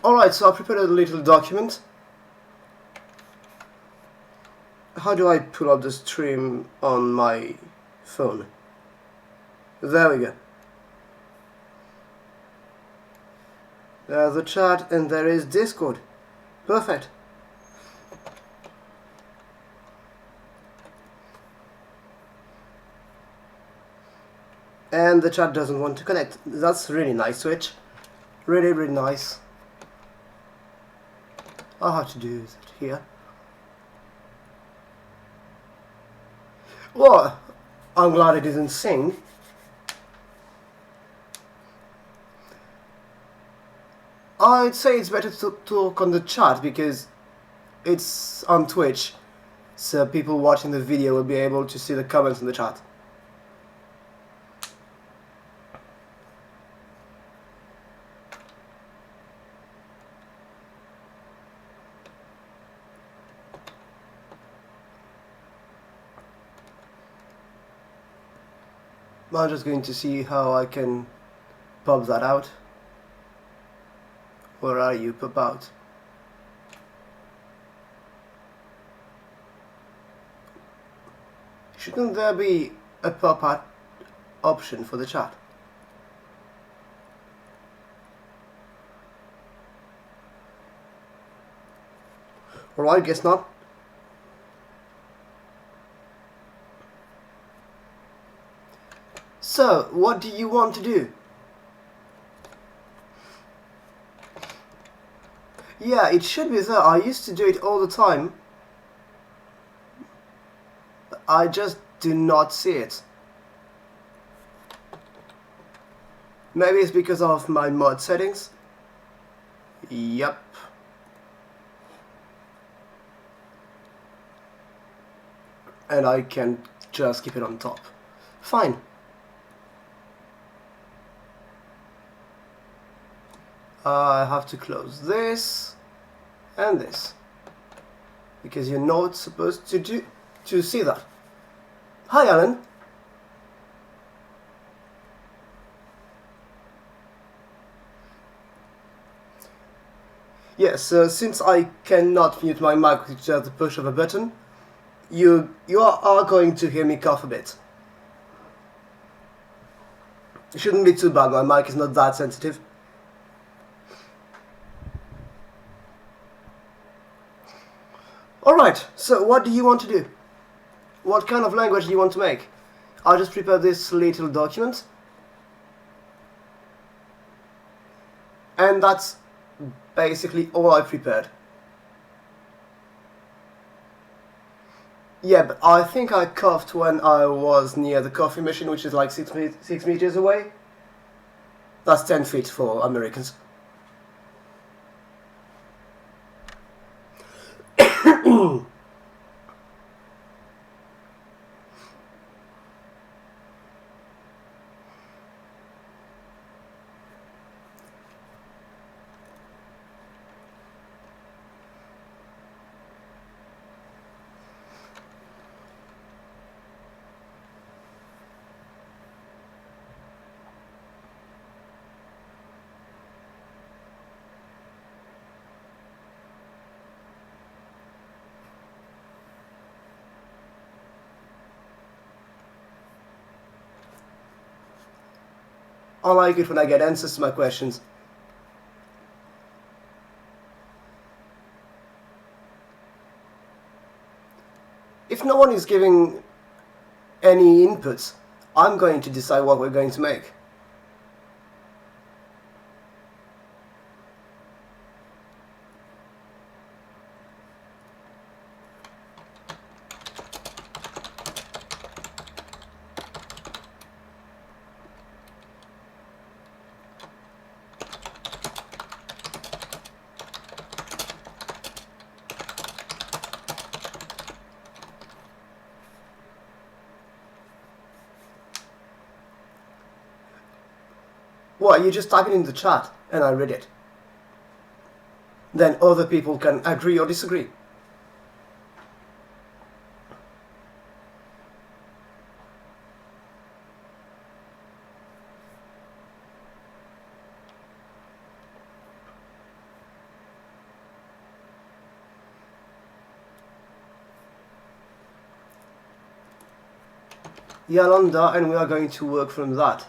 Alright, so I prepared a little document. How do I pull up the stream on my phone? There we go. There's the chat and there is Discord. Perfect. And the chat doesn't want to connect. That's really nice switch. Really, really nice. I'll have to do it here. Well, I'm glad it didn't sing. I'd say it's better to talk on the chat because it's on Twitch, so people watching the video will be able to see the comments in the chat. I'm just going to see how I can pop that out. Where are you? Pop out. Shouldn't there be a pop out option for the chat? Alright, guess not. So, what do you want to do? Yeah, it should be there. I used to do it all the time. I just do not see it. Maybe it's because of my mod settings. Yep. And I can just keep it on top. Fine. I have to close this and this because you're not supposed to see that. Hi, Alan. Yes, since I cannot mute my mic with just the push of a button, you are going to hear me cough a bit. It shouldn't be too bad. My mic is not that sensitive. Alright, so what do you want to do? What kind of language do you want to make? I'll just prepare this little document. And that's basically all I prepared. Yeah, but I think I coughed when I was near the coffee machine, which is like 6 meters away. That's 10 feet for Americans. I like it when I get answers to my questions. If no one is giving any inputs, I'm going to decide what we're going to make. Well, you just type it in the chat and I read it. Then other people can agree or disagree. Yalonda, and we are going to work from that.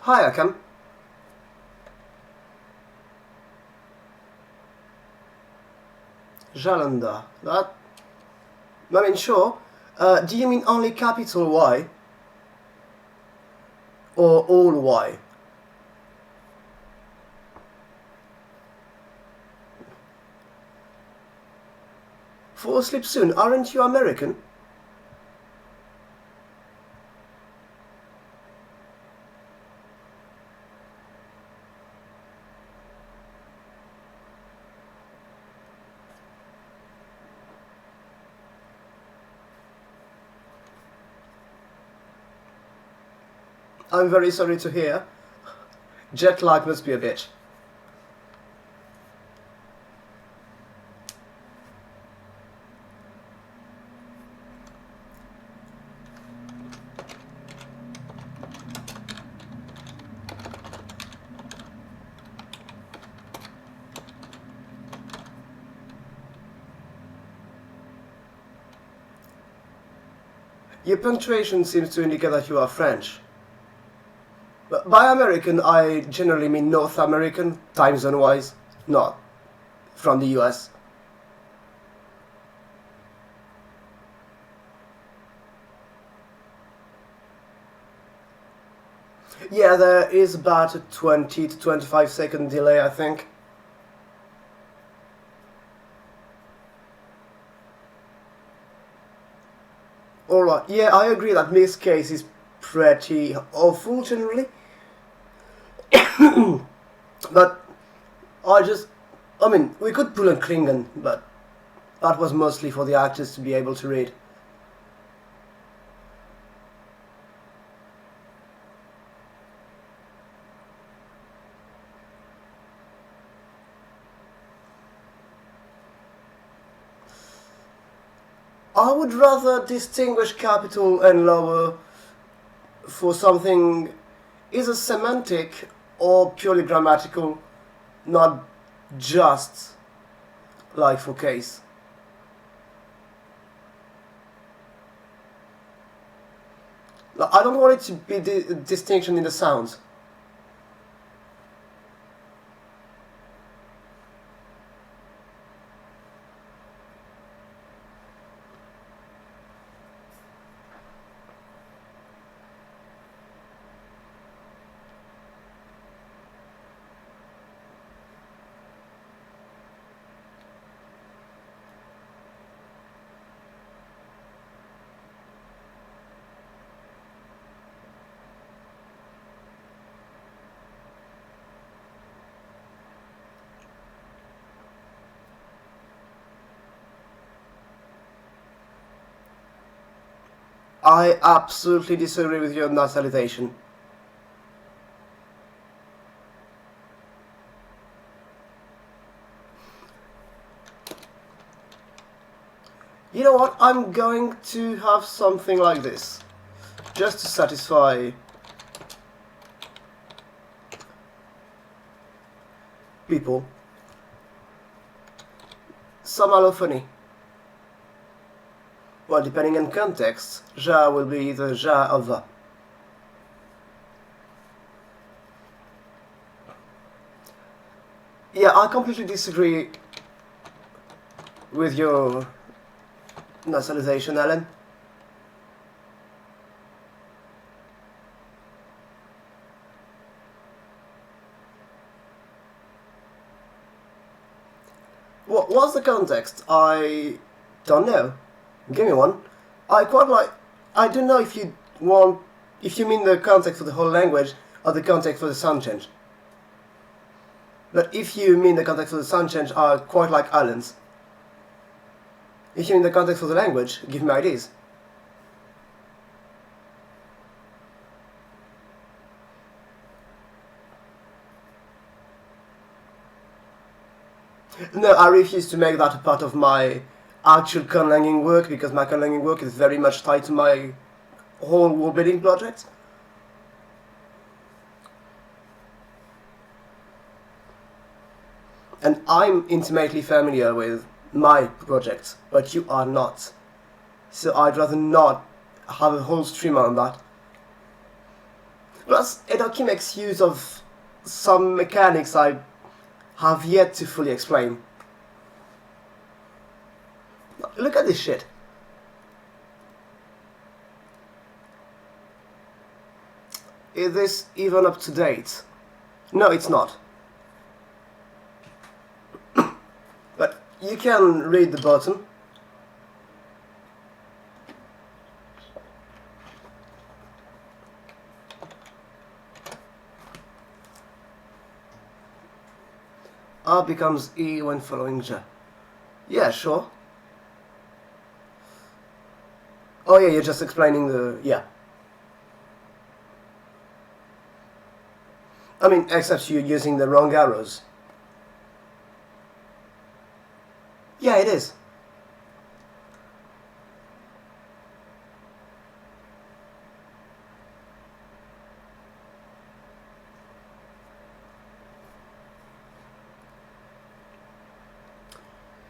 Hi, Akam. Yalonda. That... I mean, sure. Do you mean only capital Y? Or all Y? Fall asleep soon. Aren't you American? I'm very sorry to hear. Jet lag must be a bitch. Your punctuation seems to indicate that you are French. But by American, I generally mean North American, time zone-wise, not from the US. Yeah, there is about a 20 to 25 second delay, I think. Alright, yeah, I agree that mixed case is pretty awful generally. But I mean, we could pull a Klingon, but that was mostly for the actors to be able to read. I would rather distinguish capital and lower for something either semantic or purely grammatical, not just like for case. I don't want it to be distinction in the sounds. I absolutely disagree with your nasalization. You know what? I'm going to have something like this, just to satisfy people. Some allophony. Well, depending on context, ja will be either ja or va. Yeah, I completely disagree with your nasalization, Alan. What was the context? I don't know. Give me one. I quite like... I don't know if you want... If you mean the context for the whole language or the context for the sound change. But if you mean the context for the sound change, I quite like Alan's. If you mean the context for the language, give me ideas. No, I refuse to make that a part of my actual conlanging work, because my conlanging work is very much tied to my whole world building project. And I'm intimately familiar with my projects, but you are not. So I'd rather not have a whole stream on that. Plus, Edoki makes use of some mechanics I have yet to fully explain. Look at this shit. Is this even up to date? No, it's not. But you can read the button. R becomes E when following J. Yeah, sure. Oh yeah, you're just explaining the... yeah. I mean, except you're using the wrong arrows. Yeah, it is.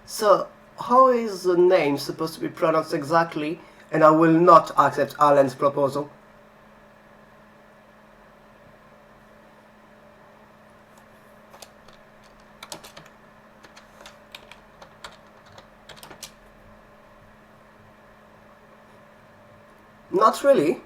So, how is the name supposed to be pronounced exactly? And I will not accept Alan's proposal. Not really.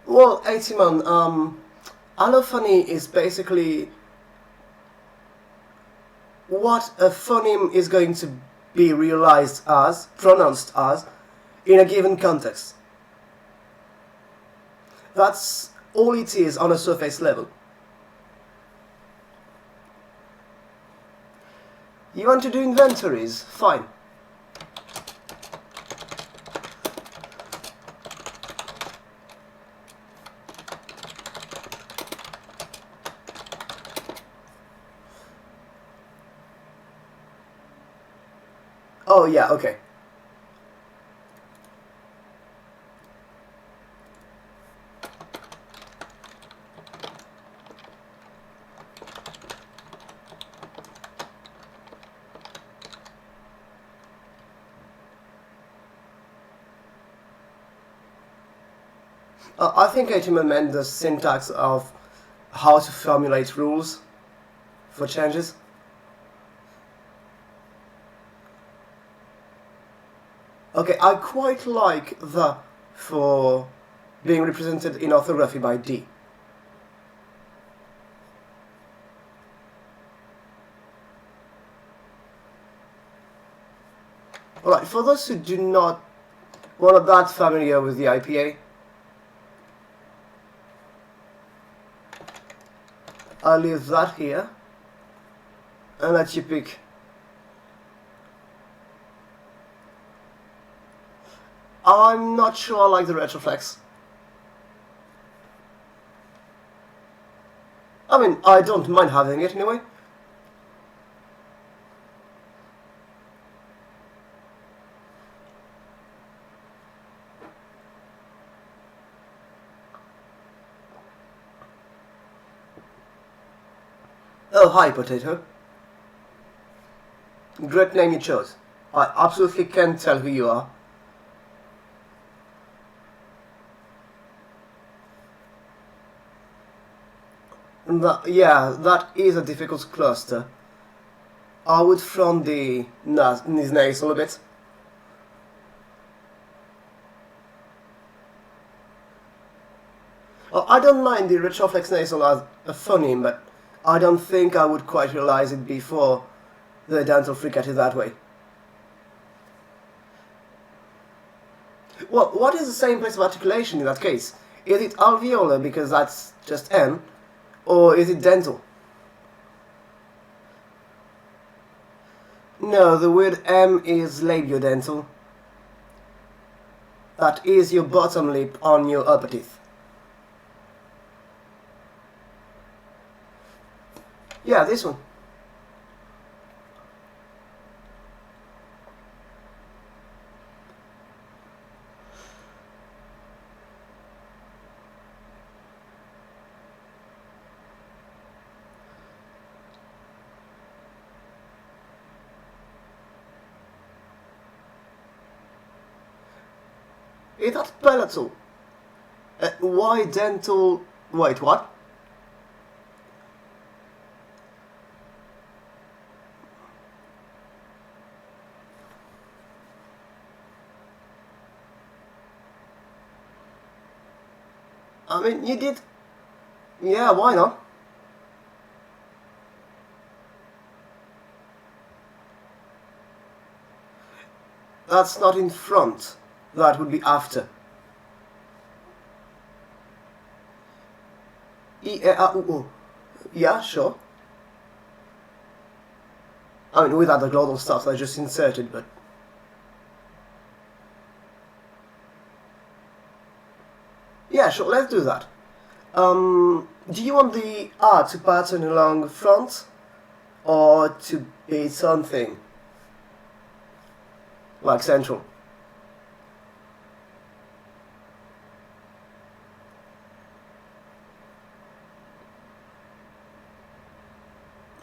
Well, Atiman, allophony is basically what a phoneme is going to be realized as, pronounced as, in a given context. That's all it is on a surface level. You want to do inventories? Fine. Oh yeah, okay. I think HTML meant the syntax of how to formulate rules for changes. Okay, I quite like the for being represented in orthography by D. Alright, for those who do not, were not that familiar with the IPA, I'll leave that here and let you pick. I'm not sure I like the retroflex. I mean, I don't mind having it anyway. Oh, hi, Potato. Great name you chose. I absolutely can't tell who you are. Yeah, that is a difficult cluster. I would front his nasal a bit. Well, I don't mind the retroflex nasal as a phoneme, but I don't think I would quite realize it before the dental fricative that way. Well, what is the same place of articulation in that case? Is it alveolar because that's just N, or is it dental? No, the word M is labiodental. That is your bottom lip on your upper teeth. Yeah, this one. It had palatal. Why dental... Wait, what? I mean, you did... Yeah, why not? That's not in front. That would be after. Yeah, sure. I mean, without the glottal stuff I just inserted, but... Yeah, sure, let's do that. Do you want the R to pattern along front? Or to be something? Like central?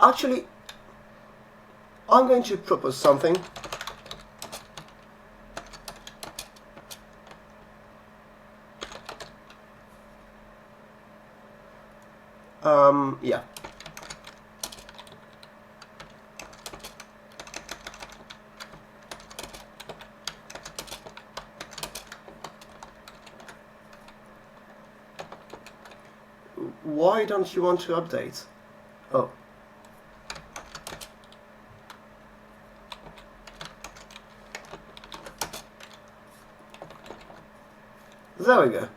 Actually, I'm going to propose something. Yeah. Why don't you want to update? Oh. There we go.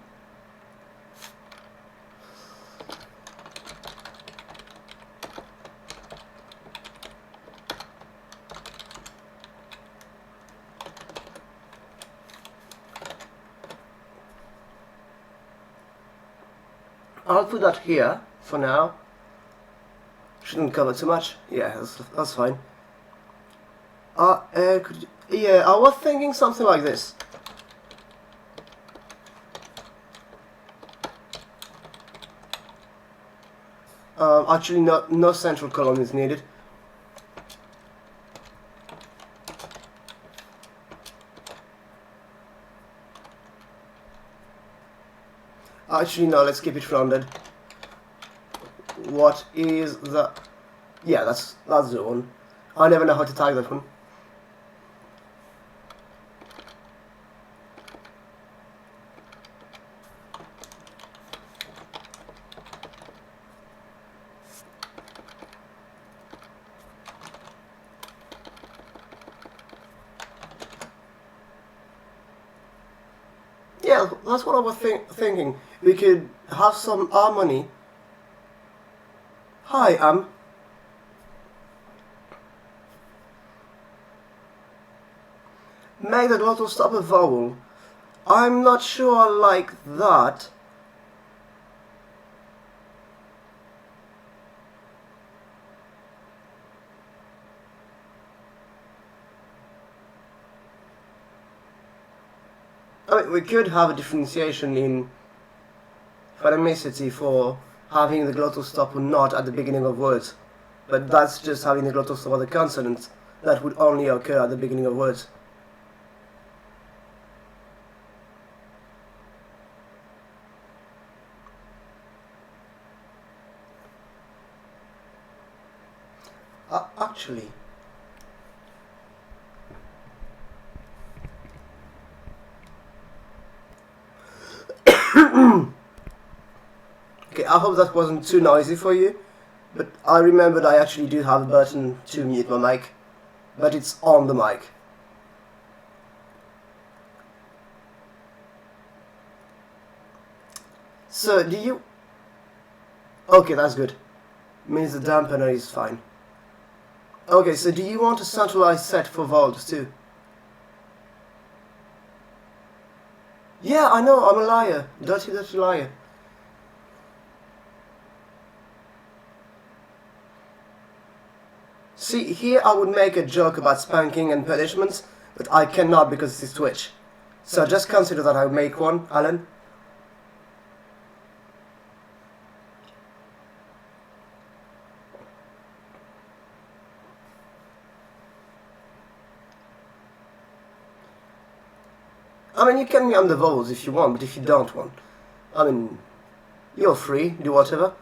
I'll put that here for now. Shouldn't cover too much. Yeah, that's fine. Yeah, I was thinking something like this. Actually, no central column is needed. Actually, no, let's keep it rounded. What is the... Yeah, that's the one. I never know how to tag that one. Yeah, that's what I was thinking. We could have some harmony. Hi, make the glottal stop a vowel. I'm not sure I like that. I mean, we could have a differentiation in phonemicity for having the glottal stop or not at the beginning of words. But that's just having the glottal stop at the consonant. That would only occur at the beginning of words. Actually... Okay, I hope that wasn't too noisy for you, but I remembered I actually do have a button to mute my mic, but it's on the mic. So, do you... Okay, that's good. Means the dampener is fine. Okay, so do you want a centralized set for vowels too? Yeah, I know, I'm a liar. Dirty liar. See, here I would make a joke about spanking and punishments, but I cannot because it's Twitch. So just consider that I make one, Alan. I mean, you can be on the vowels if you want, but if you don't want, I mean, you're free, do whatever.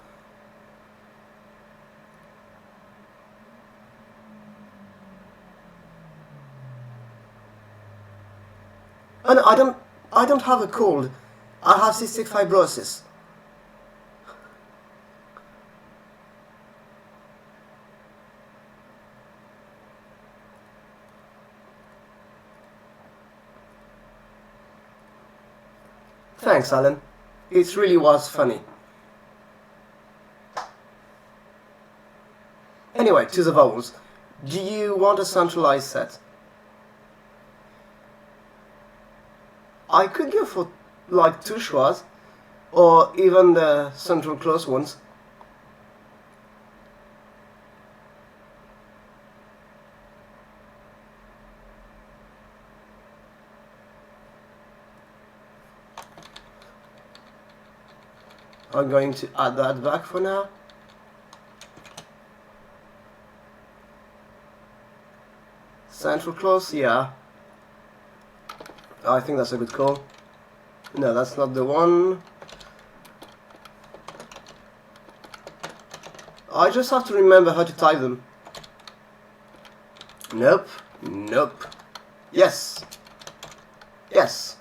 And I don't have a cold. I have cystic fibrosis. Thanks, Alan. It really was funny. Anyway, to the vowels. Do you want a centralized set? I could go for like two schwas, or even the central close ones. I'm going to add that back for now. Central close, yeah. I think that's a good call. No, that's not the one. I just have to remember how to type them. Nope. Nope. Yes. Yes.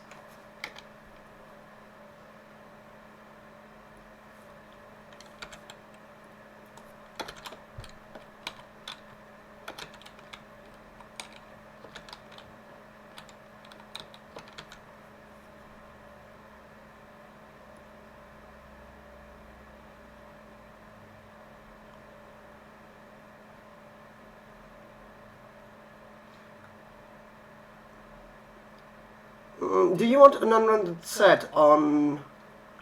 Do you want an unrounded set on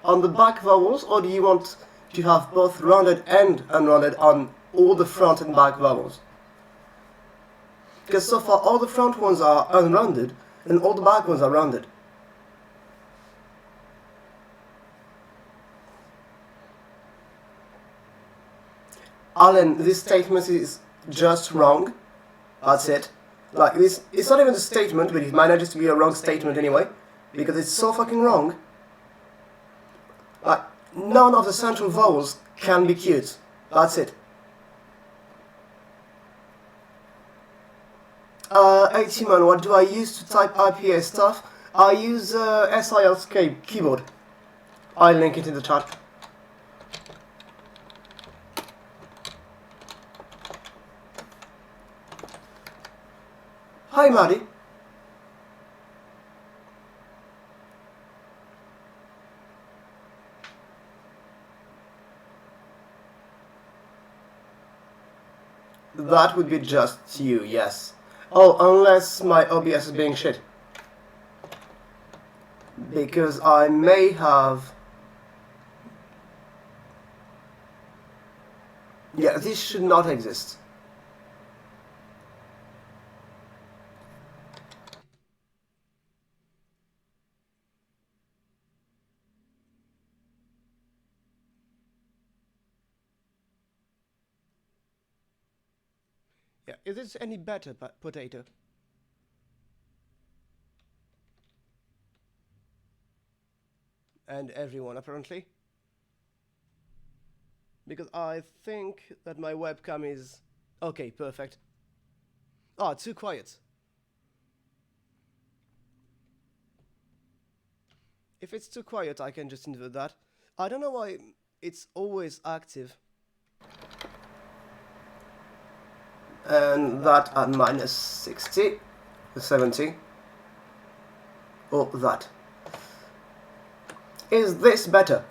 the back vowels, or do you want to have both rounded and unrounded on all the front and back vowels? Because so far all the front ones are unrounded and all the back ones are rounded. Alan, this statement is just wrong. That's it. Like, this, it's not even a statement, but it manages to be a wrong statement anyway, because it's so fucking wrong. Like, none of the central vowels can be cute. That's it. 80man, what do I use to type IPA stuff? I use SIL's keyboard. I'll link it in the chat. Hi, Maddie. That would be just you, yes. Oh, unless my OBS is being shit. Because I may have... Yeah, this should not exist. Yeah, is this any better, potato? And everyone, apparently. Because I think that my webcam is... Okay, perfect. Oh, too quiet. If it's too quiet, I can just invert that. I don't know why it's always active. And that at minus 60, 70. Or that. Is this better?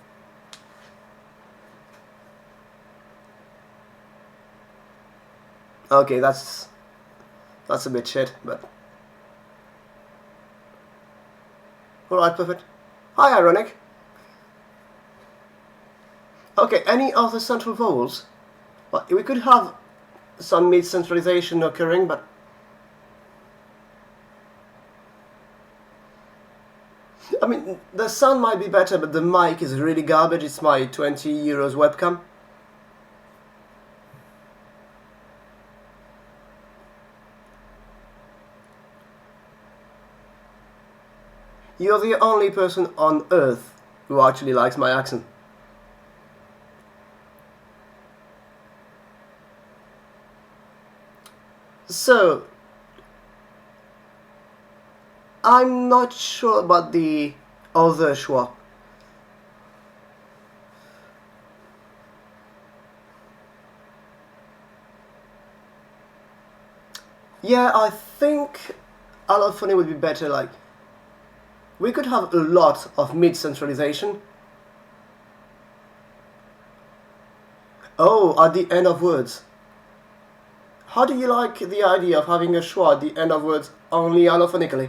Okay, that's a bit shit, but... Alright, perfect. Hi, Ironic. Okay, any other central vowels? Well, we could have some mid-centralization occurring, but I mean, the sound might be better, but the mic is really garbage. It's my 20 euros webcam. You're the only person on Earth who actually likes my accent. So, I'm not sure about the other schwa. Yeah, I think allophony would be better. Like, we could have a lot of mid-centralization. Oh, at the end of words. How do you like the idea of having a schwa at the end of words only allophonically?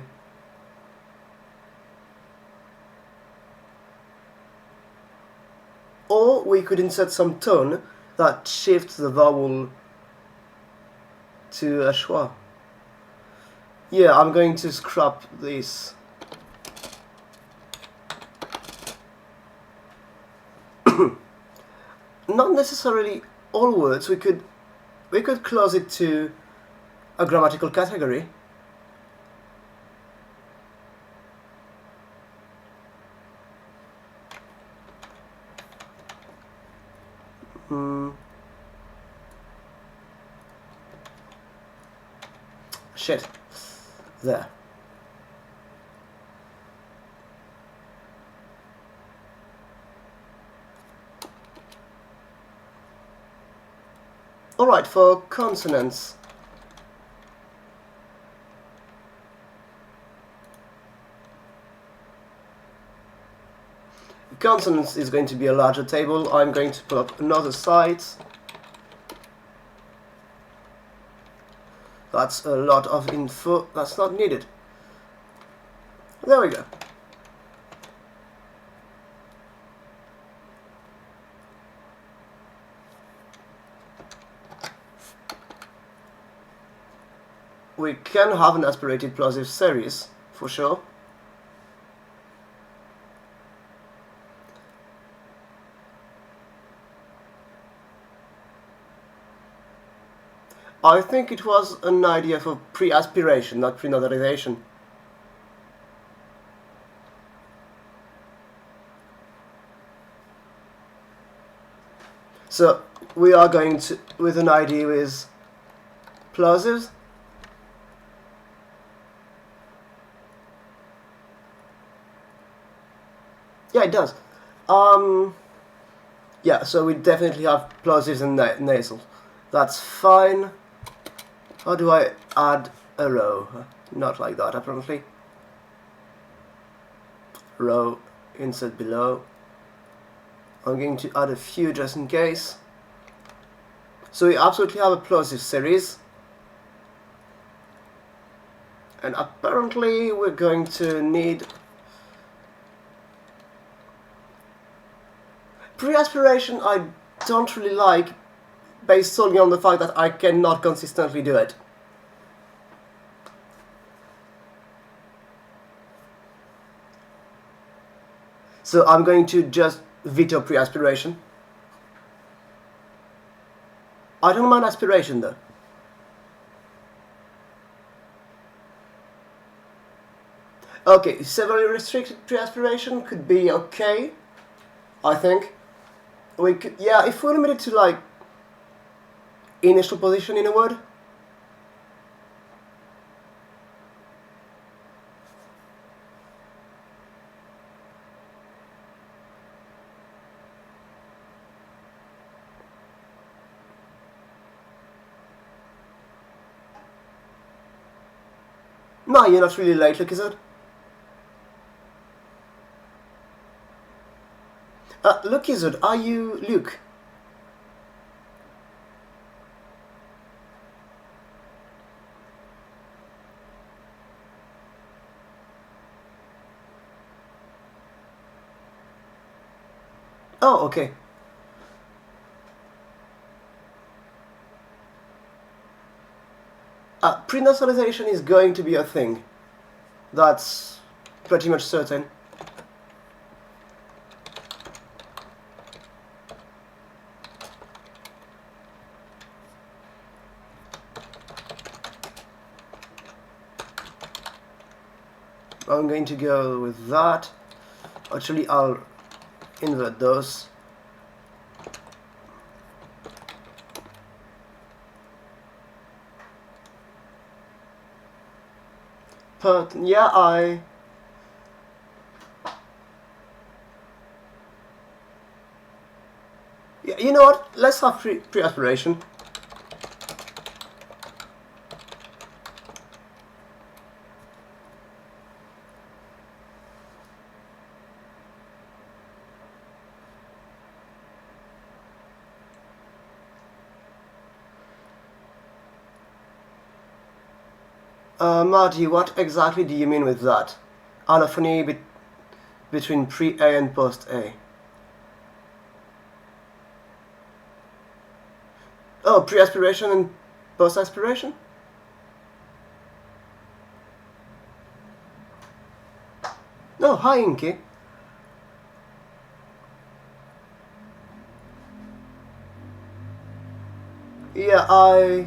Or we could insert some tone that shifts the vowel to a schwa. Yeah, I'm going to scrap this. Not necessarily all words. We could close it to a grammatical category. Shit. There. Alright, for consonants. Consonants is going to be a larger table. I'm going to pull up another site. That's a lot of info that's not needed. There we go. We can have an aspirated plosive series, for sure. I think it was an idea for pre-aspiration, not pre-nodalization. So we are going to with an idea with plosives. Yeah, it does. Yeah, so we definitely have plosives and nasals. That's fine. How do I add a row? Not like that, apparently. Row, insert below. I'm going to add a few just in case. So we absolutely have a plosive series. And apparently we're going to need pre-aspiration. I don't really like, based solely on the fact that I cannot consistently do it. So I'm going to just veto pre-aspiration. I don't mind aspiration though. Okay, severely restricted pre-aspiration could be okay, I think. We could, yeah, if we limit it to like initial position in a word. No, you're not really late, look, is it? Look, is it? Are you Luke? Oh, okay. Prenasalization is going to be a thing. That's pretty much certain. I'm going to go with that. Actually, I'll invert those. But yeah, yeah, you know what? Let's have pre-aspiration. Marty, what exactly do you mean with that? Allophony between pre-A and post-A. Oh, pre-aspiration and post-aspiration? No, hi Inky. Yeah,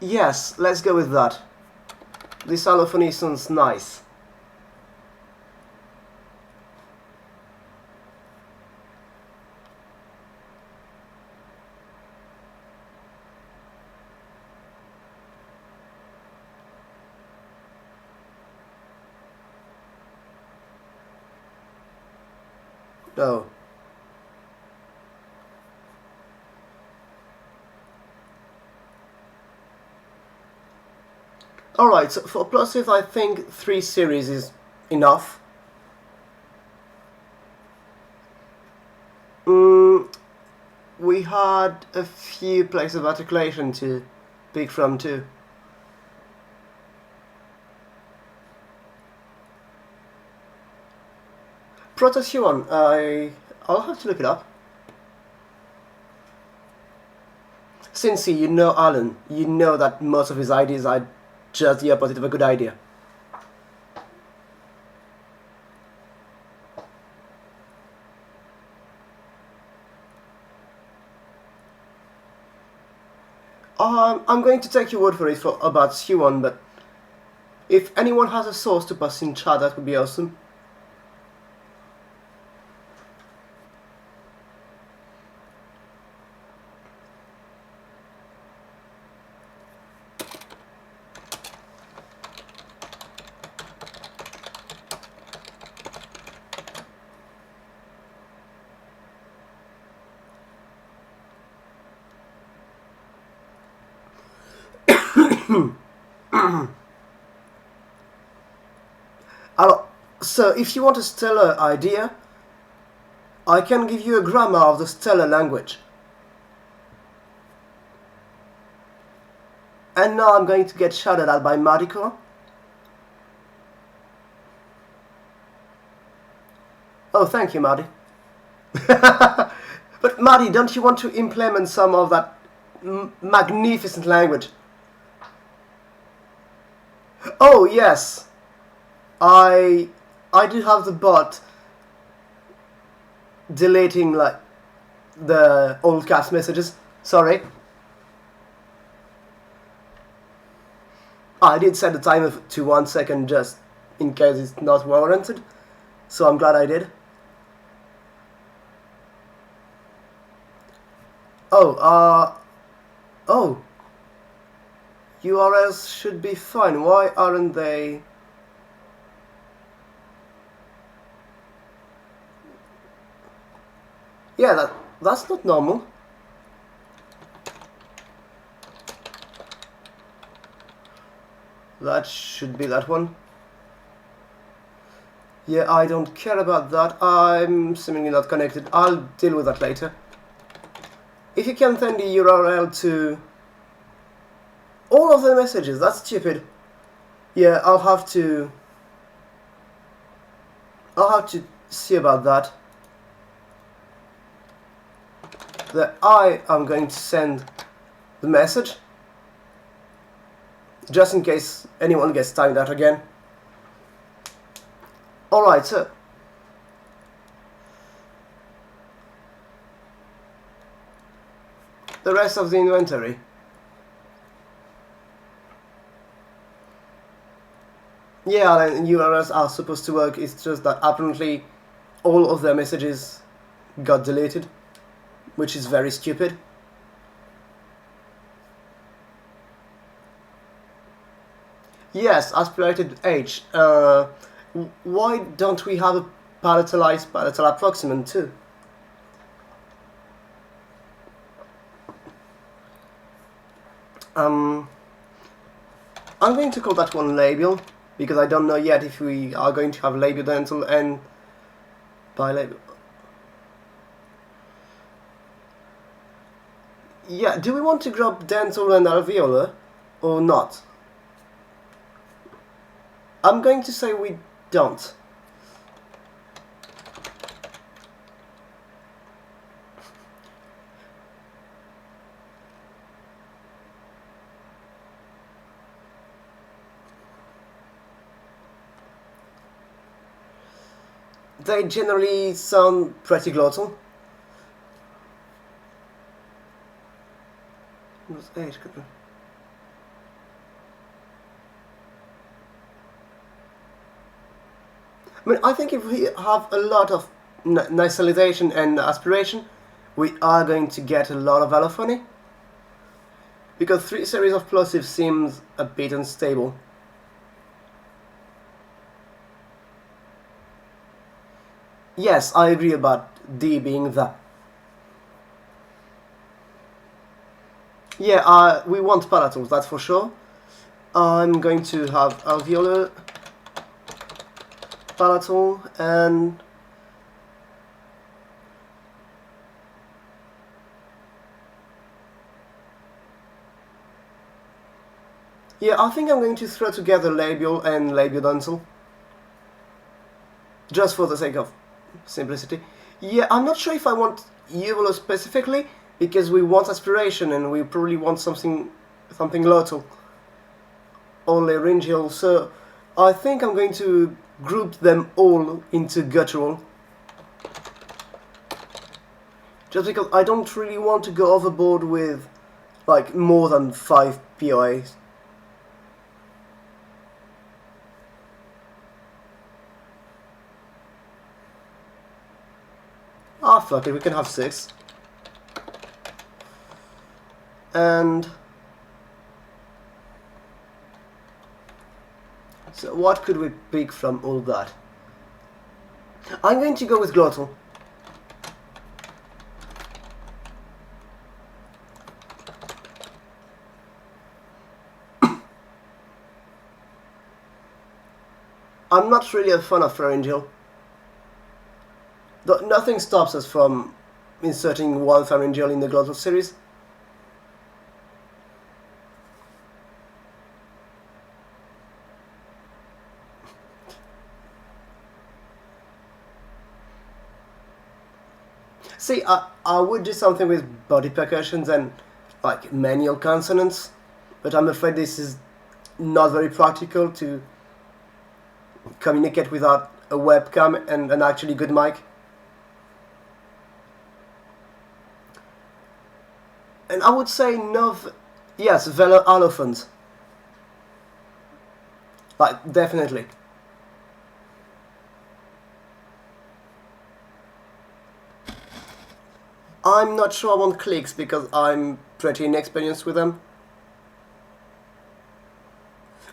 Yes, let's go with that. This allophony sounds nice. No. Alright, so for plosive I think 3 series is enough. We had a few places of articulation to pick from too. Proto-Huon, I'll have to look it up. Since you know Alan, you know that most of his ideas are just the opposite of a good idea. I'm going to take your word for it about Huon, but if anyone has a source to pass in chat, that would be awesome. So, if you want a stellar idea, I can give you a grammar of the stellar language. And now I'm going to get shouted at by Mariko. Oh, thank you, Marty. But Marty, don't you want to implement some of that magnificent language? Oh, yes. I do have the bot deleting like the old cast messages. Sorry. I did set the timer to 1 second just in case it's not warranted, so I'm glad I did. Oh, URLs should be fine. Why aren't they? Yeah, that's not normal. That should be that one. Yeah, I don't care about that. I'm seemingly not connected. I'll deal with that later. If you can send the URL to all of the messages, that's stupid. Yeah, I'll have to see about that. That I am going to send the message, just in case anyone gets timed out again. Alright, so the rest of the inventory. Yeah, and URLs are supposed to work, it's just that apparently all of their messages got deleted, which is very stupid. Yes, aspirated H. Why don't we have a palatalized palatal approximant too? I'm going to call that one labial, because I don't know yet if we are going to have labial dental and bilabial. Yeah, do we want to grab dental and alveolar or not? I'm going to say we don't. They generally sound pretty glottal. I mean, I think if we have a lot of nasalization and aspiration, we are going to get a lot of allophony. Because 3 series of plosives seems a bit unstable. Yes, I agree about D being the. Yeah, we want palatals, that's for sure. I'm going to have alveolar, palatal, and yeah, I think I'm going to throw together labial and labiodental, just for the sake of simplicity. Yeah, I'm not sure if I want uvula specifically, because we want aspiration and we probably want something glottal or laryngeal, so I think I'm going to group them all into guttural, just because I don't really want to go overboard with like more than 5 POAs. Ah, fuck it, we can have 6. And so what could we pick from all that? I'm going to go with glottal. I'm not really a fan of pharyngeal. Nothing stops us from inserting one pharyngeal in the glottal series. See, I would do something with body percussions and like manual consonants, but I'm afraid this is not very practical to communicate without a webcam and an actually good mic. And I would say yes, velar allophones. Like, definitely. I'm not sure I want clicks because I'm pretty inexperienced with them.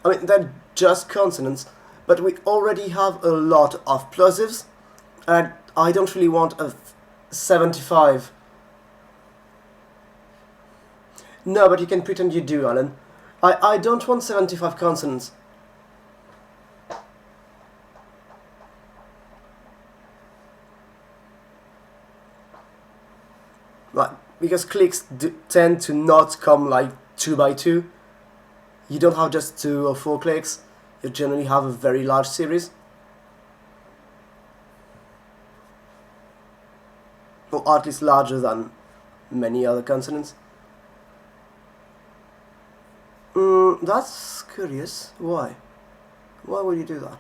I mean, they're just consonants, but we already have a lot of plosives, and I don't really want a 75. No, but you can pretend you do, Alan. I don't want 75 consonants. Right, because clicks tend to not come like 2 by 2. You don't have just 2 or 4 clicks. You generally have a very large series. Or at least larger than many other consonants. That's curious. Why? Why would you do that?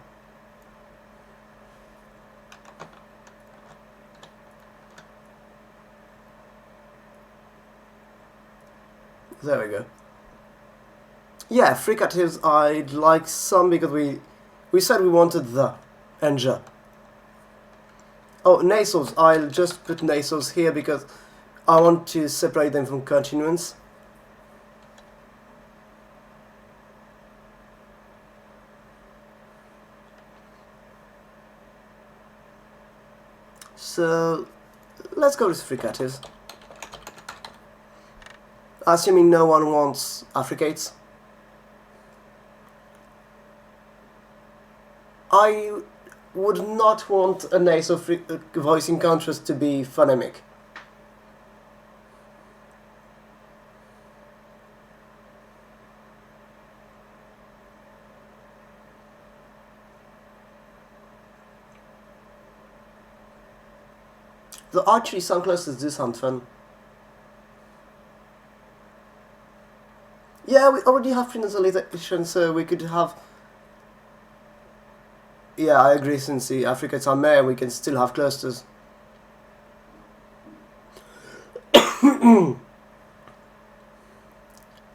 There we go. Yeah, fricatives I'd like some because we said we wanted the and ja. Oh, nasals. I'll just put nasals here because I want to separate them from continuance. So let's go with fricatives. Assuming no one wants affricates. I would not want a nasal voice in contrast to be phonemic. The archery sound clusters do sound fun. Yeah, we already have prenasalization, so we could have... Yeah, I agree, since the affricates are male, we can still have clusters.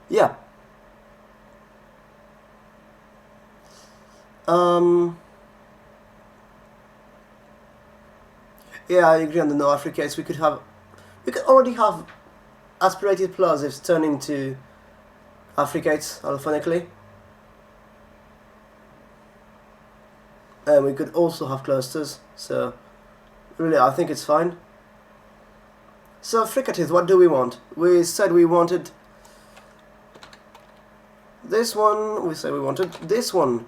Yeah. Yeah, I agree on the no affricates. We could already have aspirated plosives turn into affricates allophonically. And we could also have clusters, so really I think it's fine. So fricatives, what do we want? We said we wanted this one, we said we wanted this one.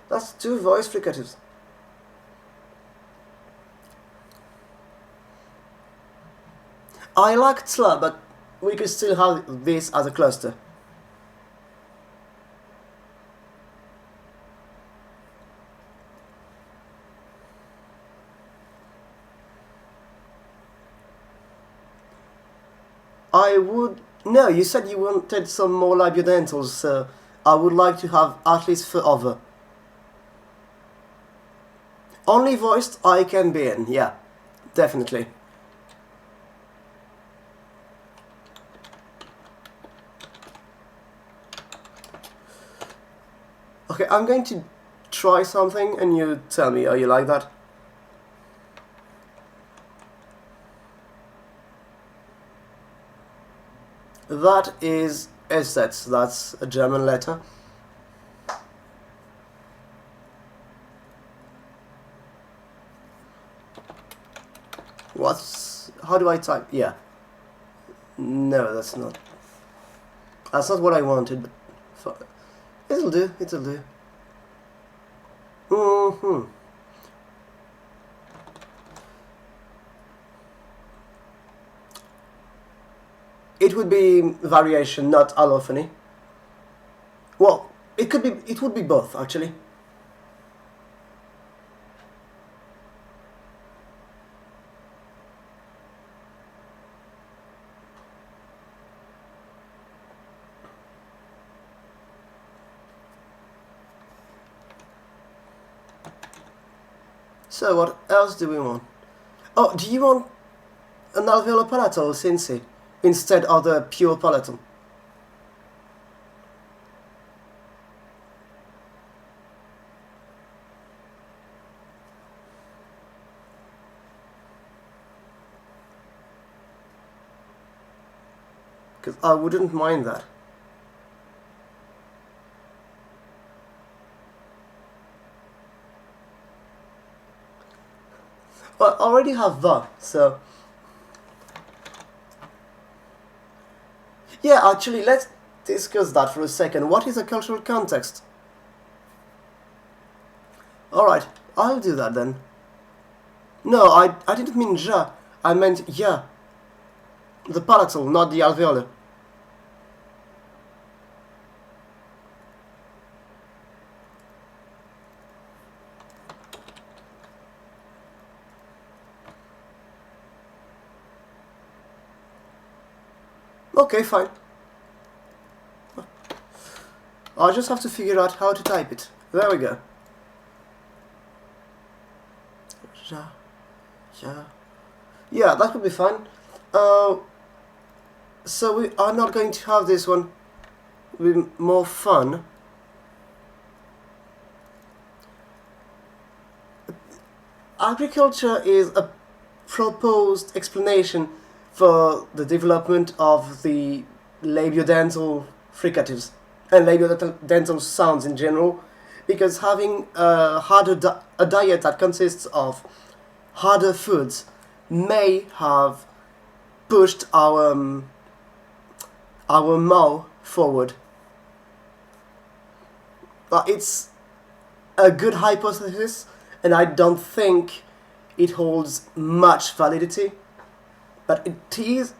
That's two voice fricatives. I like tla, but we could still have this as a cluster. I would... No, you said you wanted some more labiodentals, so I would like to have at least for other. Only voiced I can be in, yeah, definitely. Okay, I'm going to try something and you tell me, are you like that? That is Essetz, that's a German letter. How do I type? Yeah. No, that's not what I wanted, but it'll do, it'll do. It would be variation, not allophony. Well, it would be both, actually. So what else do we want? Oh, do you want an alveolar palatal Cincy instead of the pure palatal? Because I wouldn't mind that. Well, I already have the, so... Yeah, actually, let's discuss that for a second. What is a cultural context? Alright, I'll do that then. No, I didn't mean ja, I meant ja. The palatal, not the alveolar. Okay, fine. I just have to figure out how to type it. There we go. Yeah, that would be fine. So we are not going to have this one. It'll be more fun. Agriculture is a proposed explanation for the development of the labiodental fricatives and labiodental sounds in general, because having a diet that consists of harder foods may have pushed our mouth forward. But it's a good hypothesis, and I don't think it holds much validity, but it is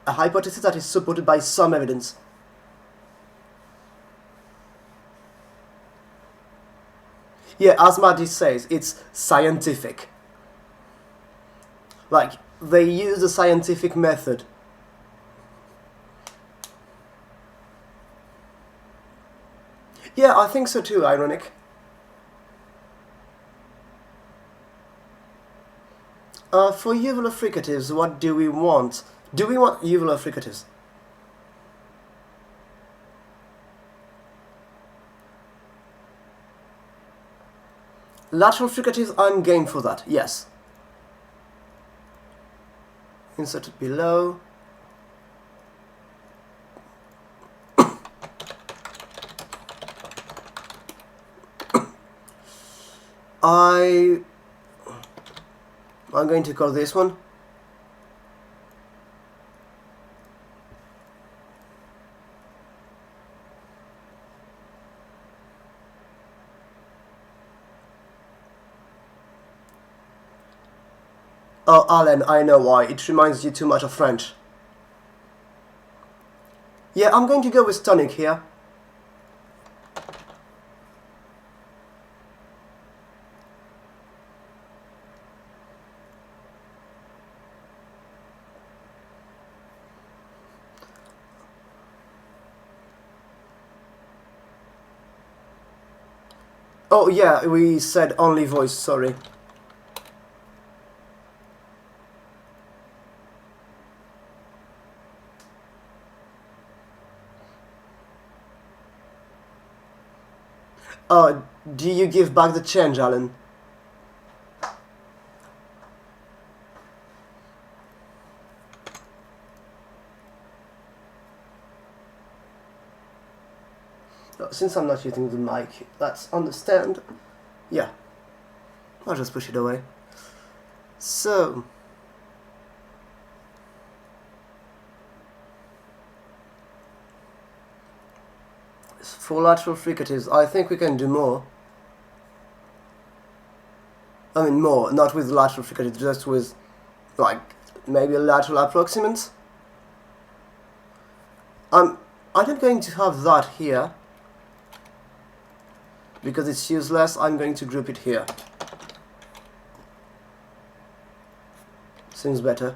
a hypothesis that is supported by some evidence. Yeah, as Maddie says, it's scientific. Like, they use a scientific method. Yeah, I think so too, ironic. For uvula fricatives, what do we want? Do we want uvula fricatives? Lateral fricatives, I'm game for that, yes. Insert it below. I'm going to call this one. Oh, Alan, I know why. It reminds you too much of French. Yeah, I'm going to go with tonic here. Oh yeah, we said only voice, sorry. Do you give back the change, Alan? Since I'm not using the mic, let's understand. Yeah, I'll just push it away. So, for lateral fricatives, I think we can do more. I mean more, not with lateral fricatives, just with, like, maybe a lateral approximant. I'm not going to have that here, because it's useless. I'm going to group it here. Seems better.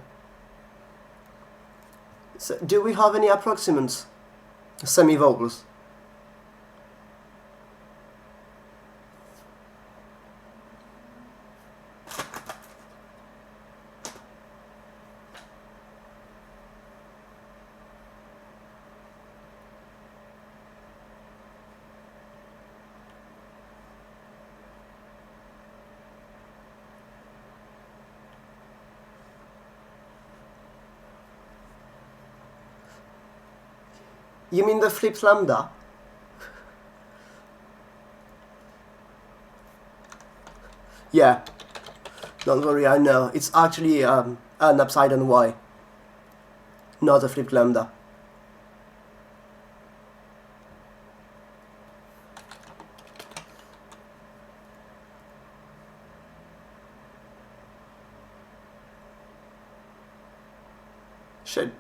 So, do we have any approximants? Semi-vowels. You mean the flipped lambda? Yeah. Don't worry, I know. It's actually an upside down Y. Not a flipped lambda. Shit.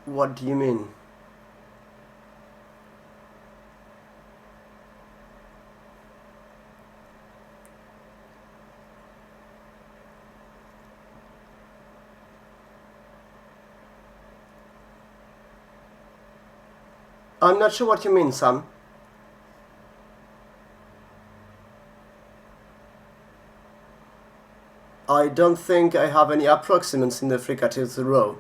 What do you mean? I'm not sure what you mean, Sam. I don't think I have any approximants in the fricative row.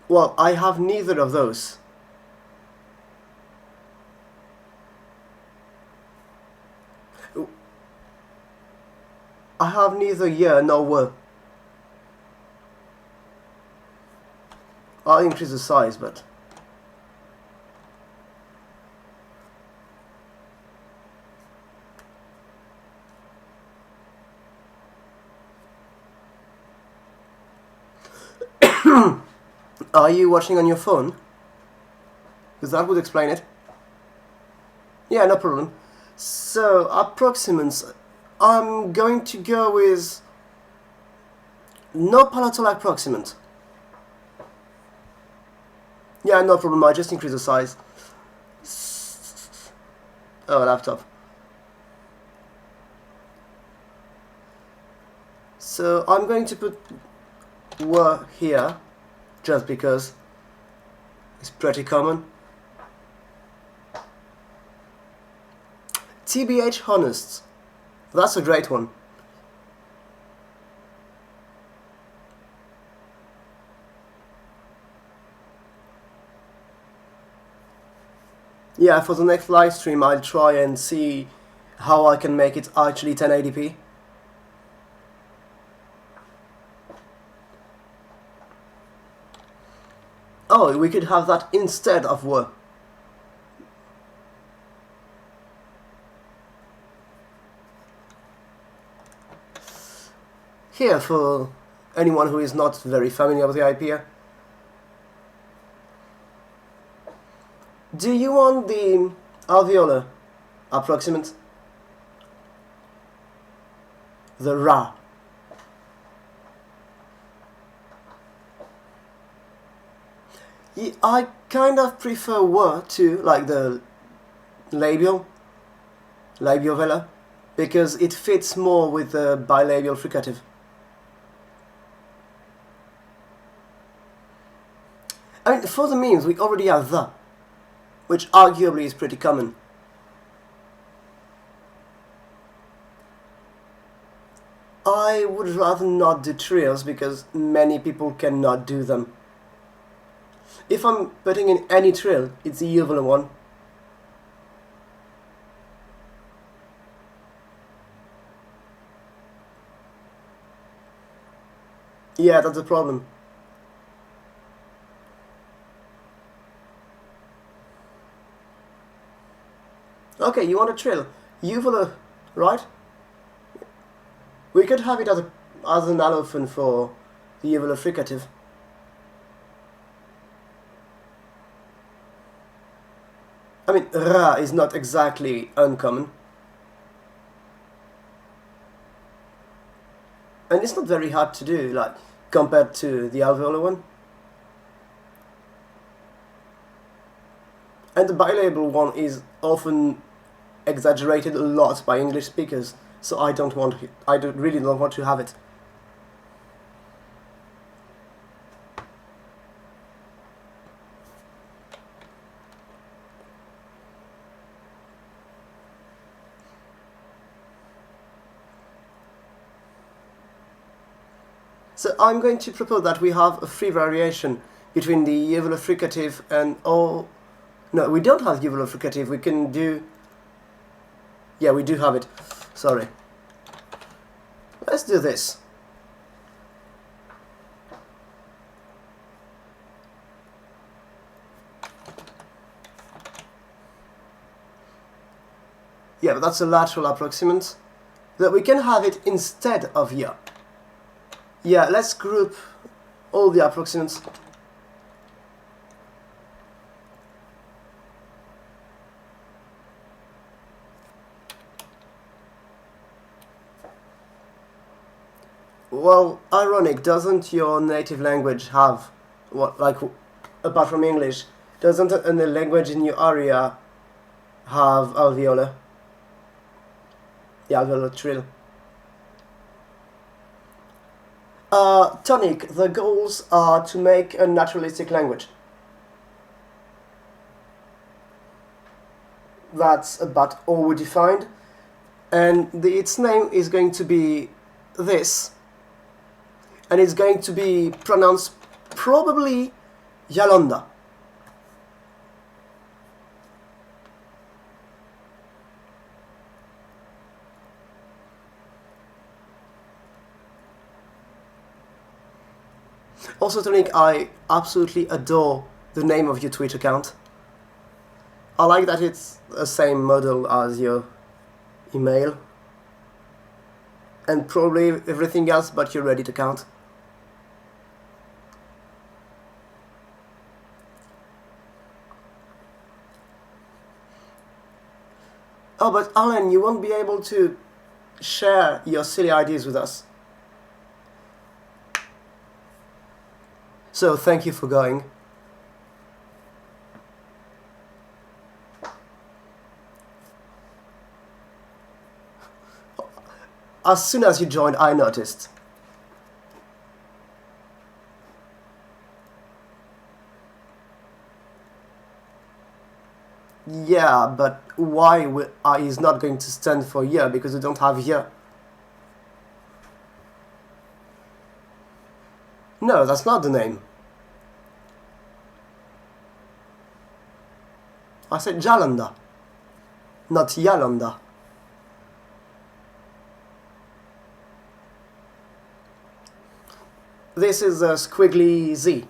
Well, I have neither of those. I have neither yeah nor were. I'll increase the size, but... Are you watching on your phone? Because that would explain it. Yeah, no problem. So, approximants. I'm going to go with no palatal approximant. Yeah, no problem. I just increase the size. Oh, laptop. So I'm going to put were here, just because it's pretty common. TBH honest. That's a great one. Yeah, for the next live stream I'll try and see how I can make it actually 1080p. Oh, we could have that instead of were. Here, for anyone who is not very familiar with the idea, do you want the alveolar approximant? The ra. Yeah, I kind of prefer were to, like the labiovelar, because it fits more with the bilabial fricative. I mean, for the means, we already have the, which arguably is pretty common. I would rather not do trios because many people cannot do them. If I'm putting in any trill, it's the uvular one. Yeah, that's the problem. Okay, you want a trill. Uvular, right? We could have it as an allophone for the uvular fricative. I mean, ra is not exactly uncommon. And it's not very hard to do, like, compared to the alveolar one. And the bilabial one is often exaggerated a lot by English speakers, so I really don't want to have it. So I'm going to propose that we have a free variation between the uvular fricative and all... No, we don't have uvular fricative, we can do... Yeah, we do have it. Sorry. Let's do this. Yeah, but that's a lateral approximant. That we can have it instead of here. Yeah, let's group all the approximants. Well, ironic, doesn't your native language have, what, like, apart from English, doesn't a language in your area have alveolar? the alveolar trill. Tonic, the goals are to make a naturalistic language. That's about all we defined. And its name is going to be this. And it's going to be pronounced probably Yalonda. Also, Tonic, I absolutely adore the name of your Twitter account. I like that it's the same model as your email. And probably everything else but your Reddit account. Oh, but Alan, you won't be able to share your silly ideas with us. So thank you for going. As soon as you joined, I noticed. Yeah, but why is not going to stand for year? Because we don't have year. No, that's not the name. I said Yalonda, not Yalonda. This is a squiggly Z.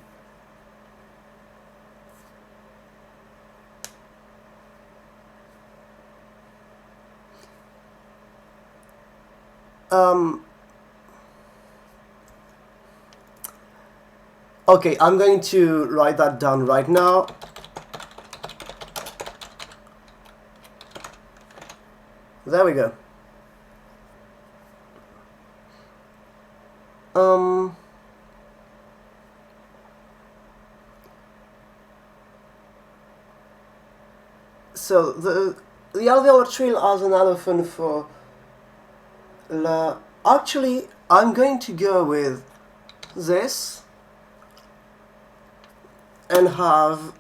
Okay, I'm going to write that down right now. There we go. So the alveolar trill has an allophone for la. Actually, I'm going to go with this and have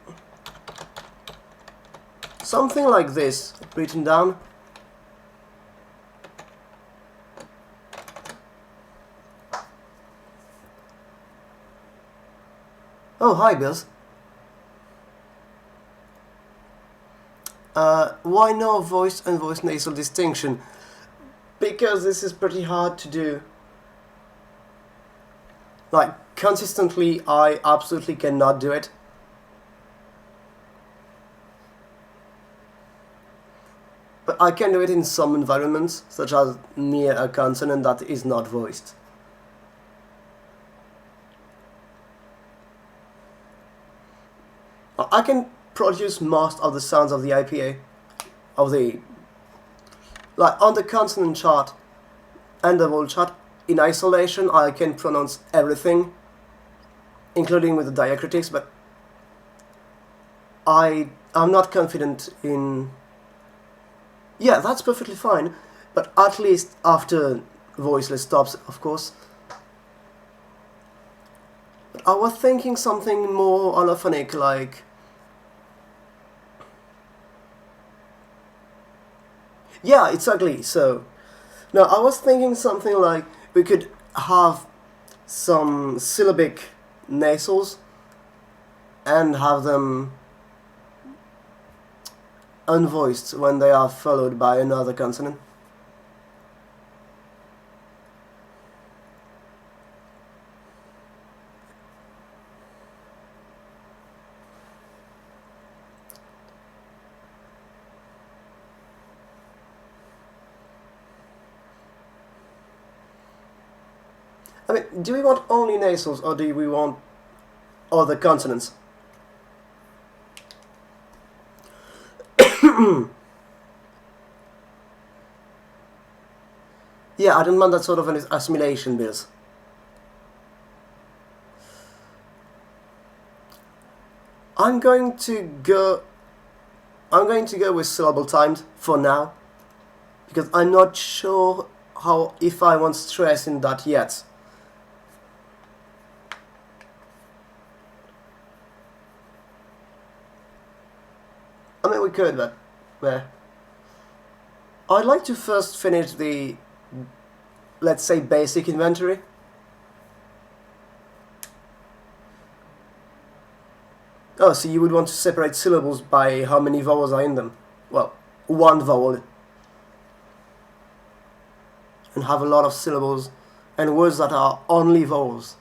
something like this written down. Oh, hi, Bills. Why no voice and voice nasal distinction? Because this is pretty hard to do. Like, consistently, I absolutely cannot do it. But I can do it in some environments, such as near a consonant that is not voiced. I can produce most of the sounds of the IPA, like on the consonant chart and the vowel chart, in isolation I can pronounce everything, including with the diacritics, but I'm not confident in... Yeah, that's perfectly fine, but at least after voiceless stops, of course. But I was thinking something more allophonic, like... Yeah, it's ugly, so... No, I was thinking something like we could have some syllabic nasals and have them unvoiced when they are followed by another consonant. I mean, do we want only nasals or do we want other consonants? Yeah, I don't want that sort of an assimilation, Bills. I'm going to go with syllable timed for now. because I'm not sure if I want stress in that yet. I mean, we could, but I'd like to first finish the, let's say, basic inventory. Oh, so you would want to separate syllables by how many vowels are in them? Well, one vowel. And have a lot of syllables and words that are only vowels,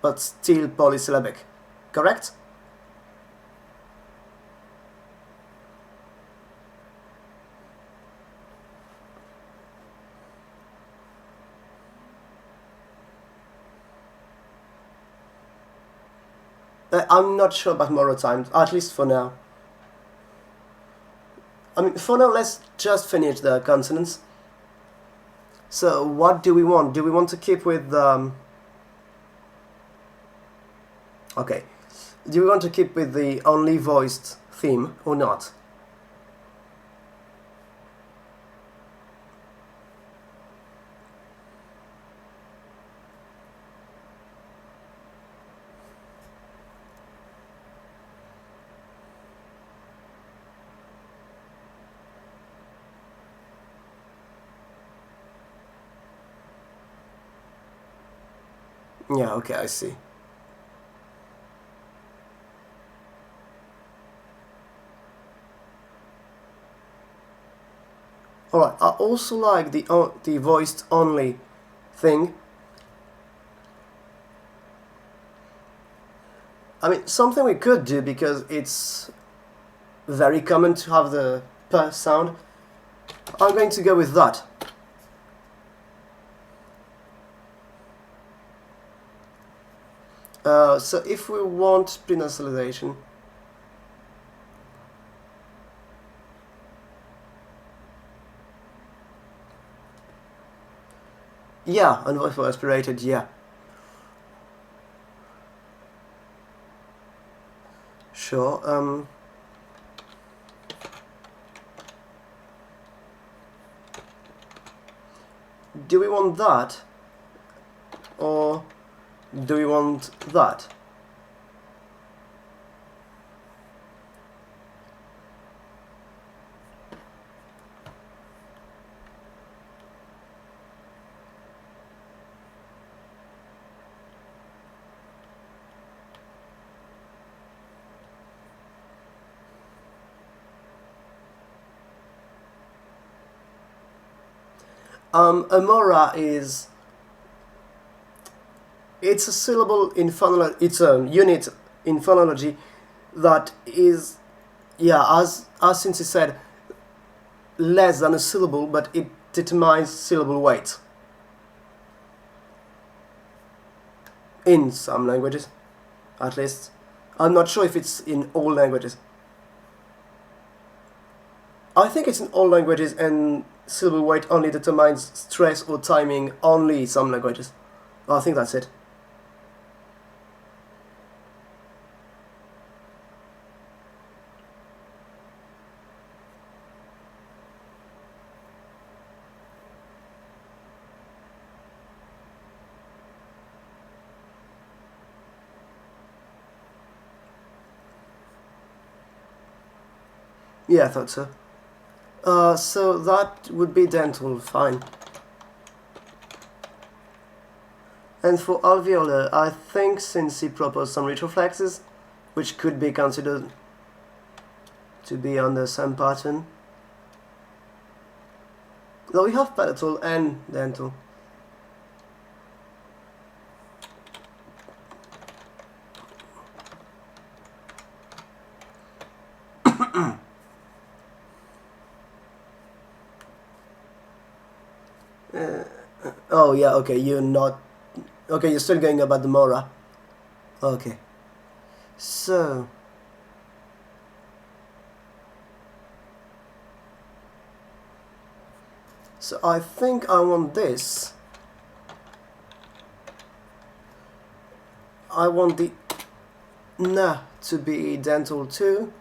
but still polysyllabic. Correct? I'm not sure about more time, at least for now. I mean, for now, let's just finish the consonants. So, what do we want? Do we want to keep with okay. Do we want to keep with the only voiced theme or not? Yeah, okay, I see. Alright, I also like the voiced only thing. I mean, something we could do, because it's very common to have the p sound, I'm going to go with that. So if we want prenasalization, yeah, and voice for aspirated, yeah. Sure, do we want that? Or do we want that? Amora is... it's a syllable in phonology, it's a unit in phonology that is, yeah, as since he said, less than a syllable, but it determines syllable weight. In some languages, at least. I'm not sure if it's in all languages. I think it's in all languages, and syllable weight only determines stress or timing only in some languages. I think that's it. Yeah, I thought so. So that would be dental, fine. And for alveolar, I think since he proposed some retroflexes, which could be considered to be on the same pattern. Though we have palatal and dental. Oh yeah, okay, you're not... okay, you're still going about the mora. Okay. So... so I think I want this. I want the na to be dental too.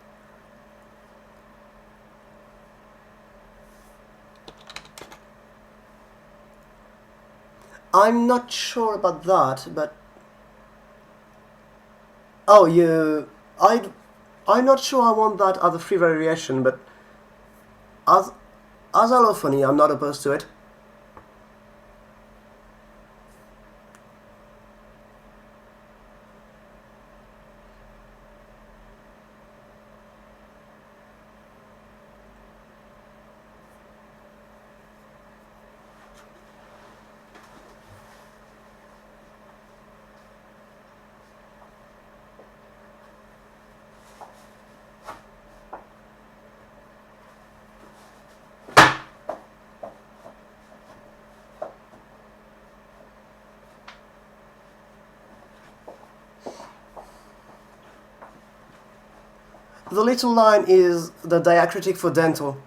I'm not sure about that, but... Oh, I'm not sure I want that as a free variation, but as allophony, I'm not opposed to it. The little line is the diacritic for dental.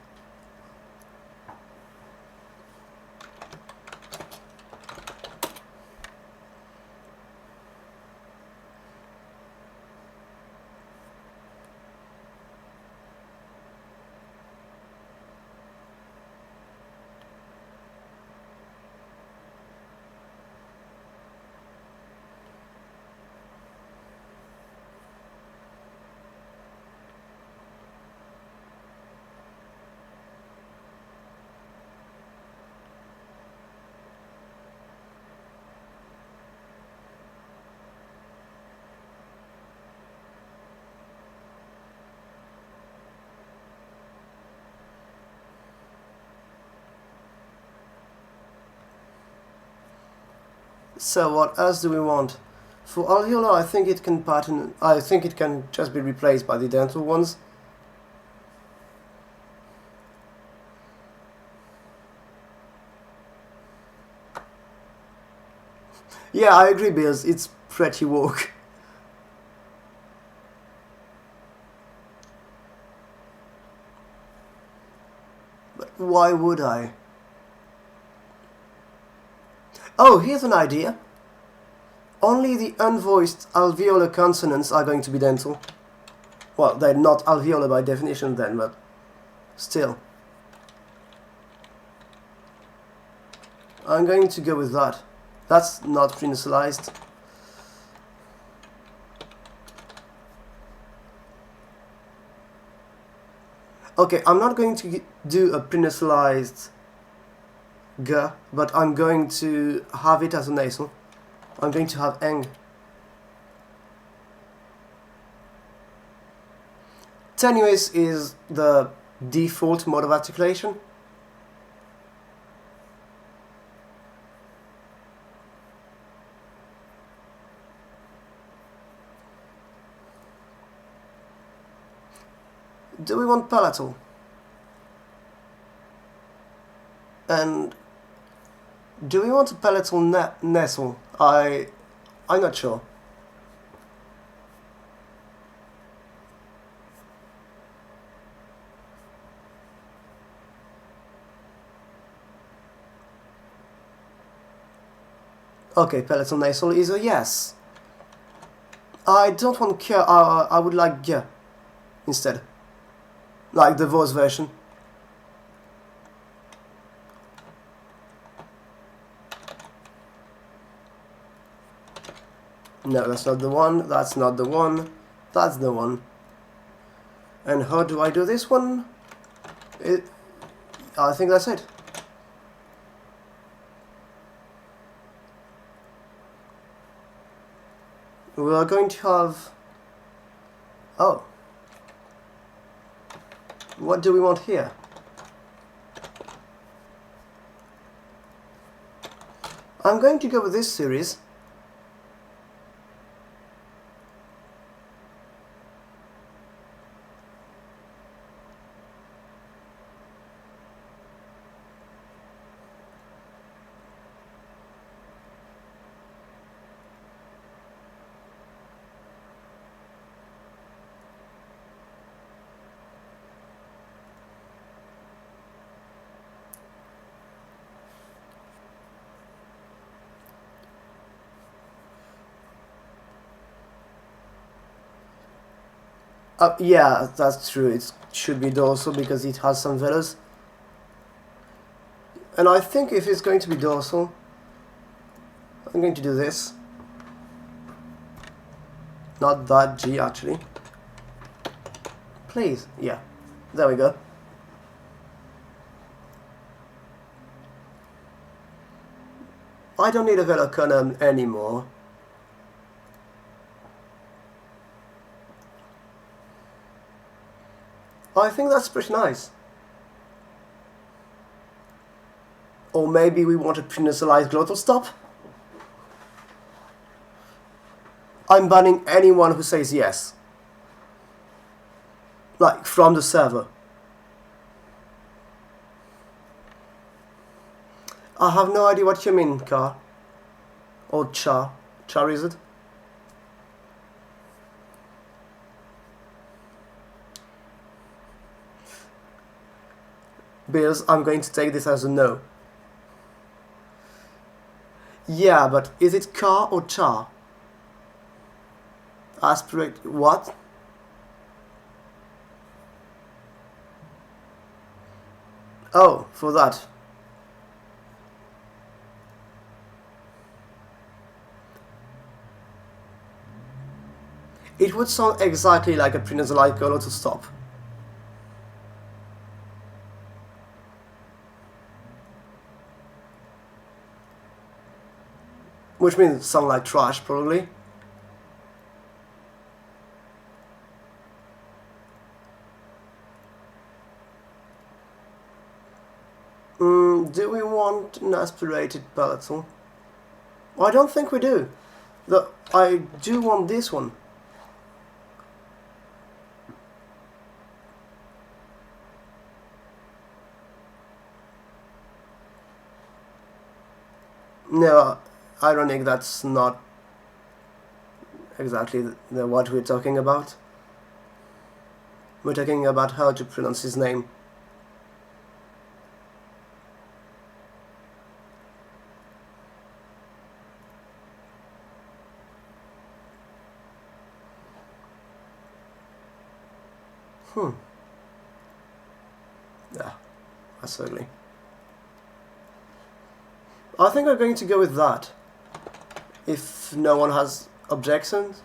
So what else do we want? For alveolar, I think it can pattern. I think it can just be replaced by the dental ones. Yeah, I agree, Bills. It's pretty woke. But why would I? Oh, here's an idea. Only the unvoiced alveolar consonants are going to be dental. Well, they're not alveolar by definition then, but still. I'm going to go with that. That's not prenasalized. Okay, I'm not going to do a prenasalized G, but I'm going to have it as a nasal. I'm going to have eng. Tenuous is the default mode of articulation. Do we want palatal? And do we want a palatal nasal? I'm not sure. Okay, palatal nasal is a yes. I don't want K, I would like G instead. Like the voice version. No, that's not the one, that's not the one, that's the one. And how do I do this one? I think that's it. We are going to have... Oh. What do we want here? I'm going to go with this series. Yeah, that's true. It should be dorsal because it has some velars. And I think if it's going to be dorsal, I'm going to do this. Not that G, actually. Please, yeah. There we go. I don't need a Velo column anymore. I think that's pretty nice. Or maybe we want a prenasalized glottal stop? I'm banning anyone who says yes. Like, from the server. I have no idea what you mean, Car. Or Char. Char, is it? Bills, I'm going to take this as a no. Yeah, but is it Car or Char? Aspirate... what? Oh, for that. It would sound exactly like a prenasalized glottal stop. Which means it sounds like trash, probably. Do we want an aspirated palatal? I don't think we do. I do want this one. No, ironic, that's not exactly what we're talking about. We're talking about how to pronounce his name. Yeah, that's ugly. I think we're going to go with that. If no one has objections.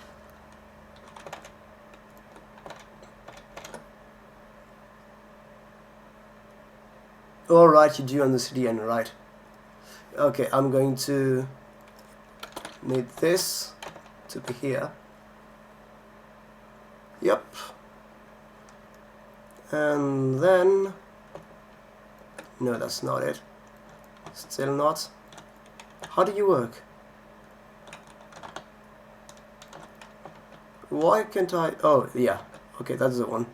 Alright, you do on the CDN, right. Okay, I'm going to need this to be here. Yep. And then... no, that's not it. Still not. How do you work? Why can't I... oh, yeah. Okay, that's the one.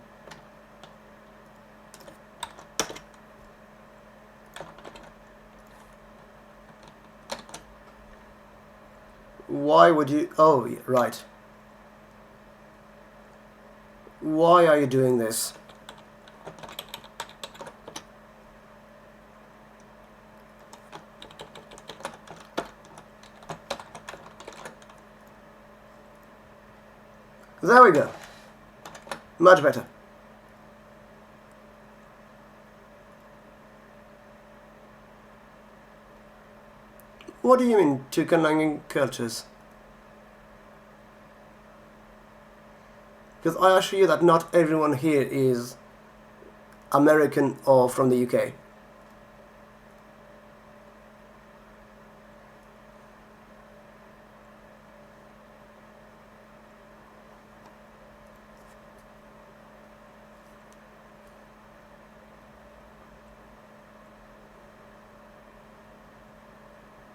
Why would you... oh, right. Why are you doing this? There we go. Much better. What do you mean, two conlang cultures? Because I assure you that not everyone here is American or from the UK.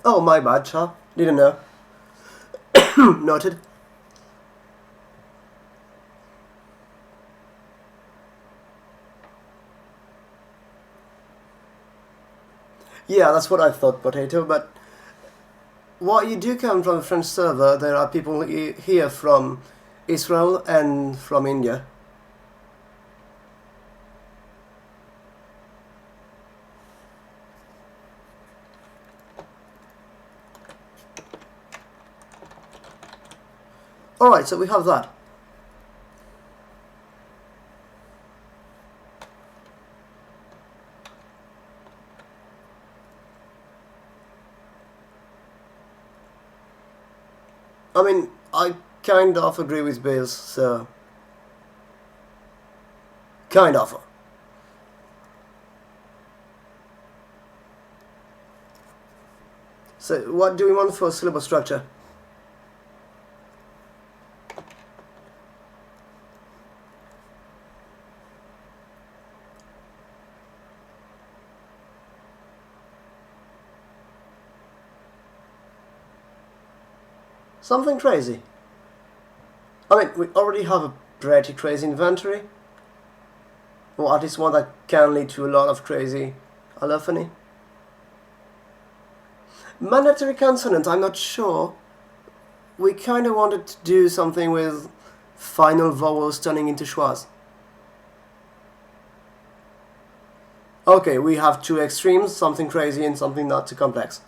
Oh, my bad, Char. Didn't know. Noted. Yeah, that's what I thought, Potato, but while you do come from a French server, there are people here from Israel and from India. Alright, so we have that. I mean, I kind of agree with Bills, so... Kind of. So, what do we want for syllable structure? Something crazy. I mean, we already have a pretty crazy inventory. Or at least one that can lead to a lot of crazy allophony. Mandatory consonant, I'm not sure. We kind of wanted to do something with final vowels turning into schwas. Okay, we have two extremes, something crazy and something not too complex.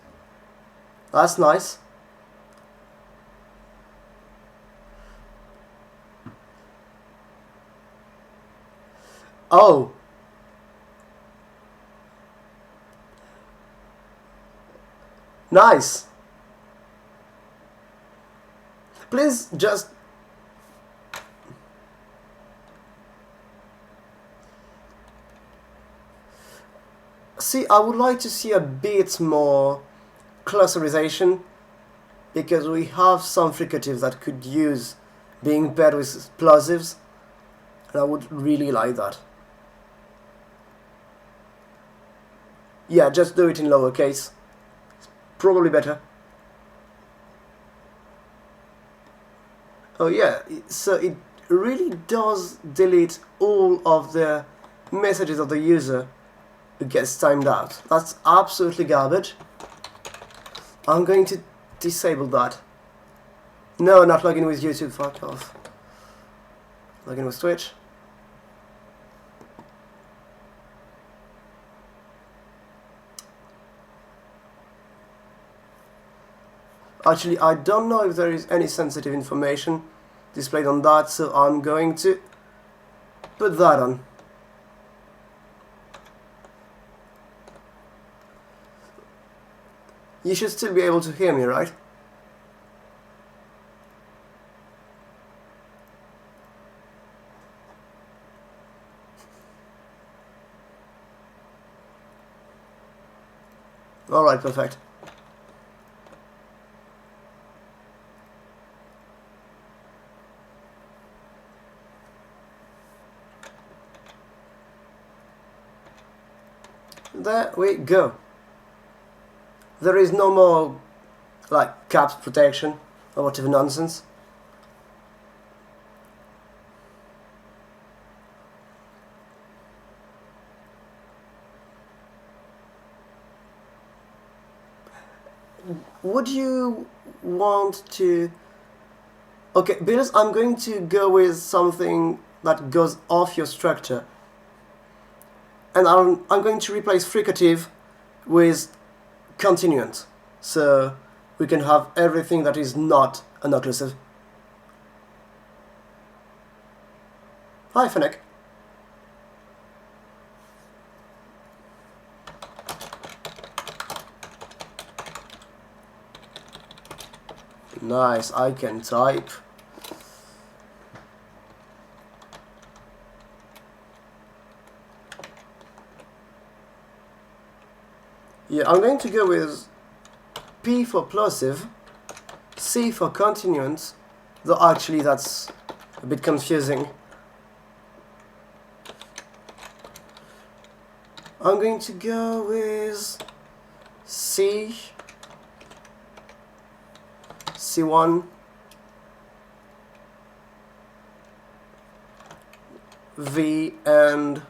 That's nice. Oh! Nice! Please just... See, I would like to see a bit more clusterization, because we have some fricatives that could use being paired with plosives, and I would really like that. Yeah, just do it in lowercase. It's probably better. Oh yeah, so it really does delete all of the messages of the user who gets timed out. That's absolutely garbage. I'm going to disable that. No, not login with YouTube, fuck off. Login with Twitch. Actually, I don't know if there is any sensitive information displayed on that, so I'm going to put that on. You should still be able to hear me, right? Alright, perfect. There we go. There is no more, like, caps protection or whatever nonsense. Would you want to... Okay, because I'm going to go with something that goes off your structure. And I'm going to replace fricative with continuant. So we can have everything that is not an occlusive. Hi, Fennec. Nice, I can type. Yeah, I'm going to go with P for plosive, C for continuant, though actually that's a bit confusing. I'm going to go with C, C1, V, and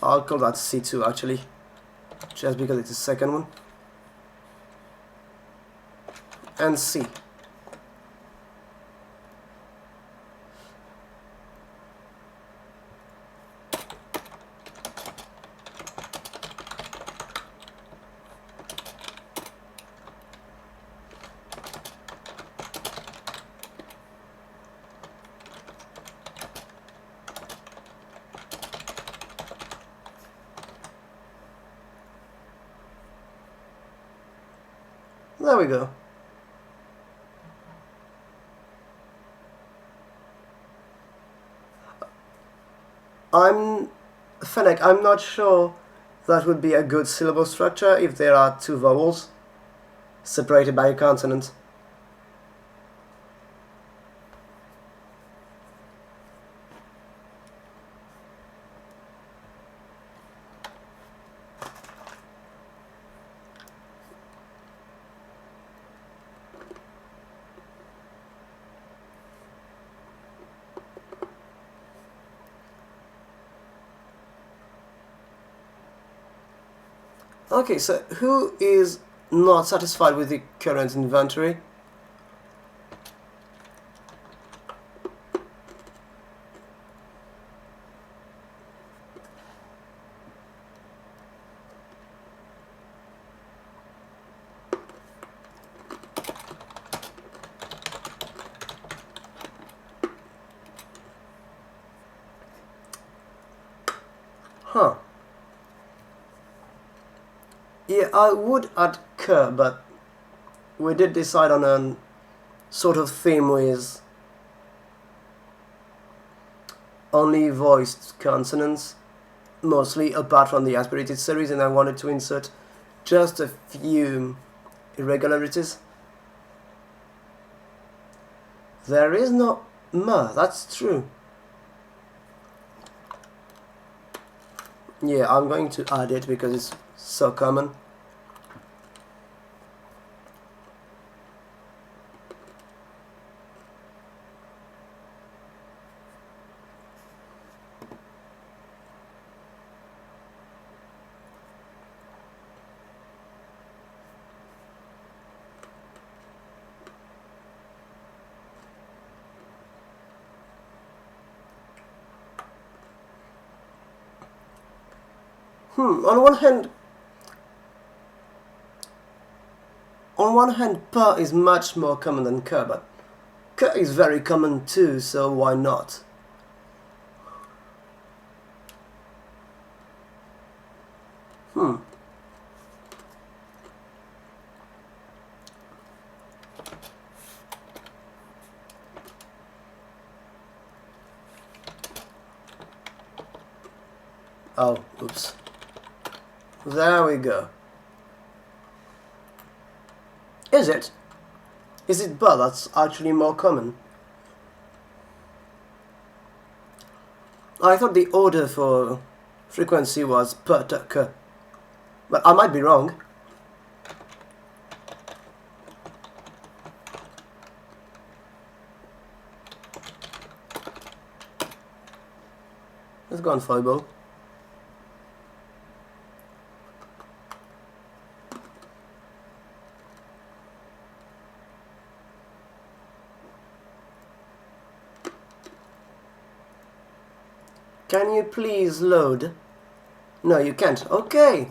I'll call that C2 actually, just because it's the second one, and C. There we go. I'm Fennec, I'm not sure that would be a good syllable structure if there are two vowels separated by a consonant. Okay, so who is not satisfied with the current inventory? Huh. Yeah, I would add k, but we did decide on a sort of theme with only voiced consonants, mostly apart from the aspirated series, and I wanted to insert just a few irregularities. There is no m, that's true. Yeah, I'm going to add it because it's so common. On one hand, p is much more common than k, but k is very common too, so why not? Oh, oops. There we go. Is it? Is it b that's actually more common? I thought the order for frequency was p to k, but I might be wrong. Let's go on foible. Can you please load? No, you can't. Okay.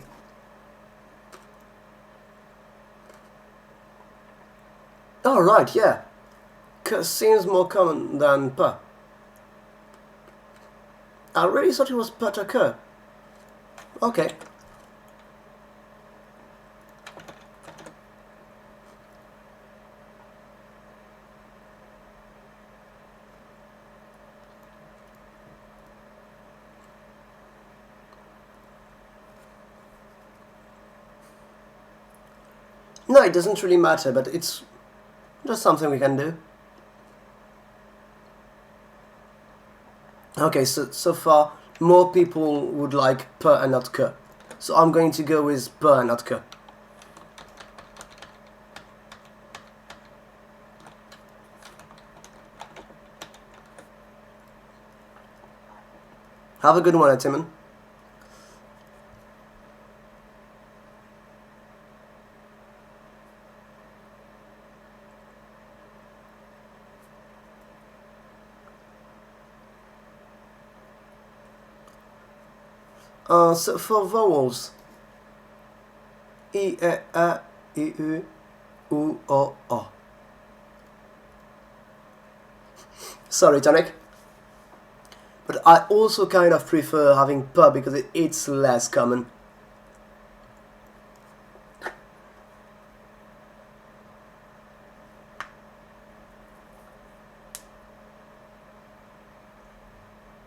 Oh, right, yeah. K seems more common than p. I really thought it was p to k. Okay. No, it doesn't really matter, but it's just something we can do. Okay, so far, more people would like p and not k. So I'm going to go with p and not k. Have a good one, Timon. So for vowels, I, E, A, I, U, U, O, O. Sorry, Tonic. But I also kind of prefer having p because it's less common.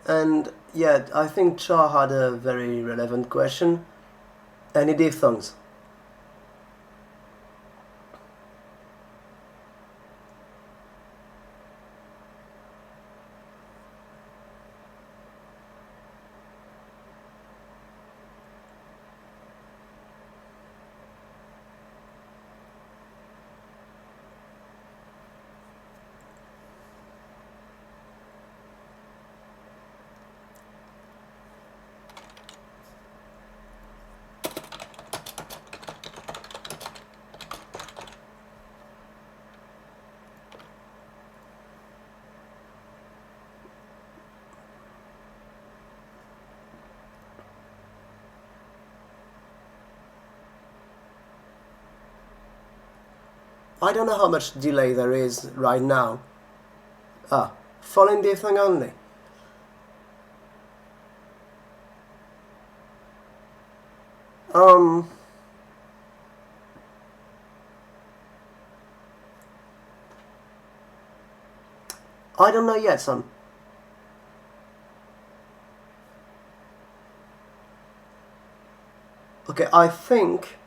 And yeah, I think Cha had a very relevant question. Any diphthongs? I don't know how much delay there is right now. Ah, following diphthong only. Um, I don't know yet, son. Okay, I think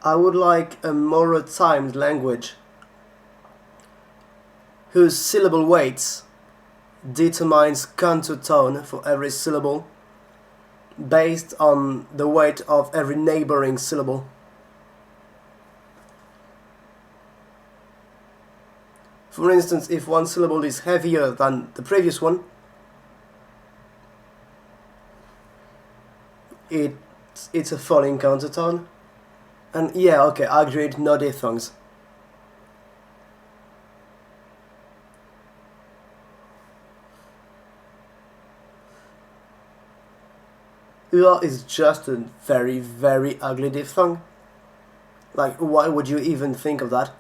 I would like a more timed language whose syllable weights determines contour tone for every syllable based on the weight of every neighboring syllable. For instance, if one syllable is heavier than the previous one, it's a falling contour tone. And yeah, okay, I agreed, no diphthongs. Is just a very, very ugly diphthong. Like, why would you even think of that?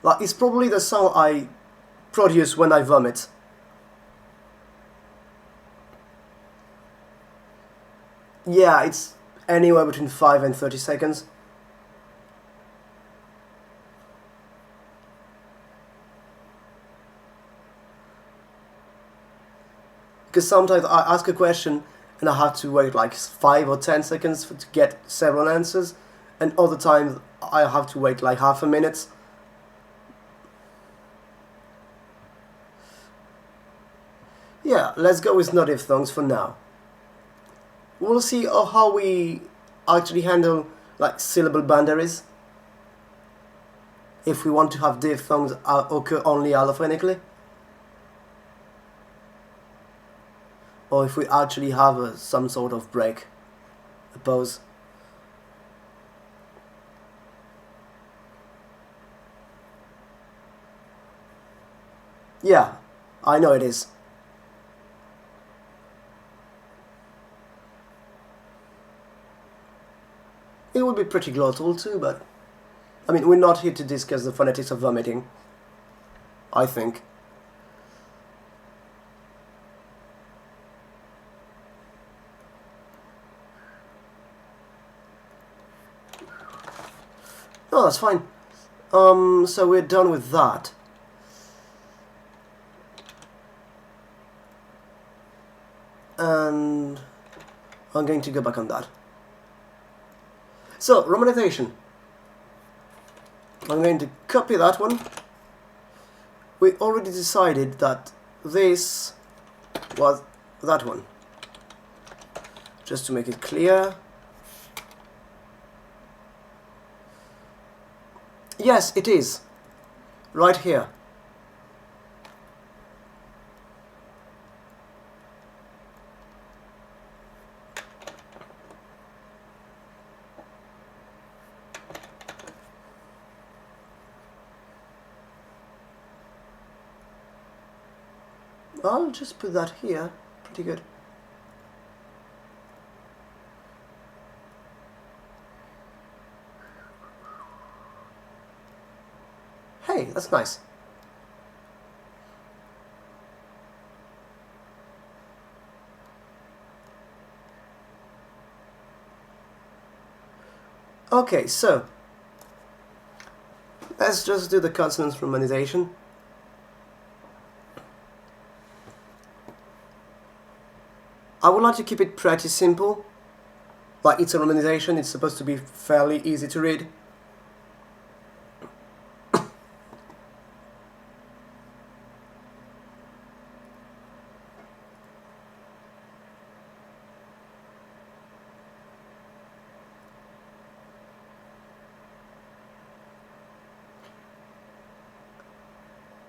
Like, it's probably the sound I produce when I vomit. Yeah, it's anywhere between 5 and 30 seconds. Because sometimes I ask a question and I have to wait like 5 or 10 seconds to get several answers, and other times I have to wait like half a minute. Yeah, let's go with no diphthongs for now. We'll see how we actually handle like syllable boundaries. If we want to have diphthongs occur only allophonically, or if we actually have some sort of break, a pause. Yeah, I know it is. It would be pretty glottal too, but I mean, we're not here to discuss the phonetics of vomiting, I think. No, that's fine. So we're done with that. And I'm going to go back on that. So, romanization. I'm going to copy that one. We already decided that this was that one. Just to make it clear. Yes, it is. Right here. I'll just put that here. Pretty good. Hey, that's nice. Okay, so let's just do the consonants romanization. I would like to keep it pretty simple. Like, it's a romanization, it's supposed to be fairly easy to read.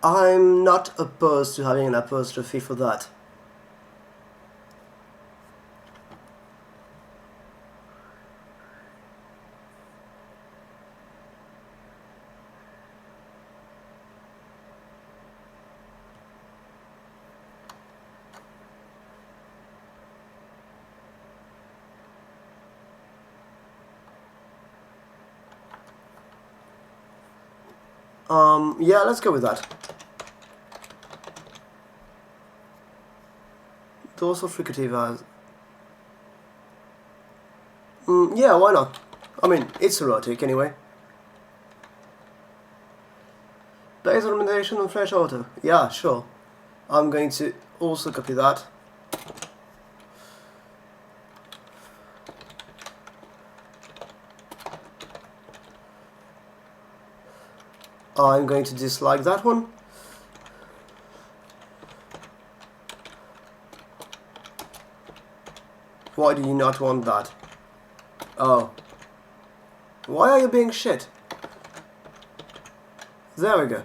I'm not opposed to having an apostrophe for that. Yeah, let's go with that. Dorsal fricative as... yeah, why not? I mean, it's erotic anyway. Basal romanization on fresh auto. Yeah, sure. I'm going to also copy that. I'm going to dislike that one. Why do you not want that? Oh. Why are you being shit? There we go.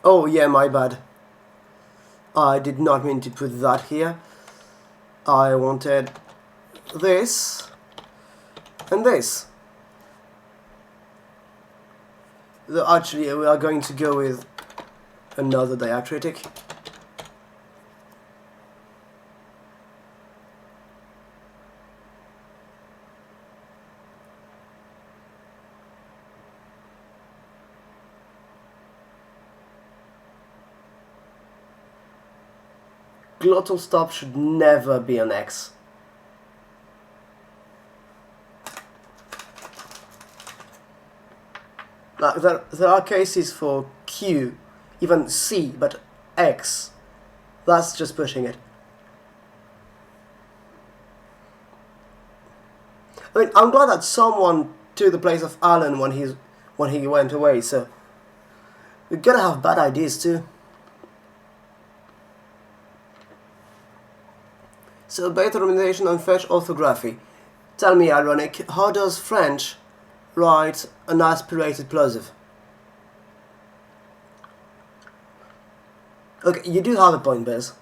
Oh yeah, my bad. I did not mean to put that here. I wanted this and this. Actually, we are going to go with another diacritic. Glottal stop should never be an X. Like there are cases for Q, even C, but X, that's just pushing it. I mean, I'm glad that someone took the place of Alan when he went away, so we gotta have bad ideas too. So, beta romanization and fetch orthography. Tell me, ironic, how does French write an aspirated plosive? Okay, you do have a point, Bez.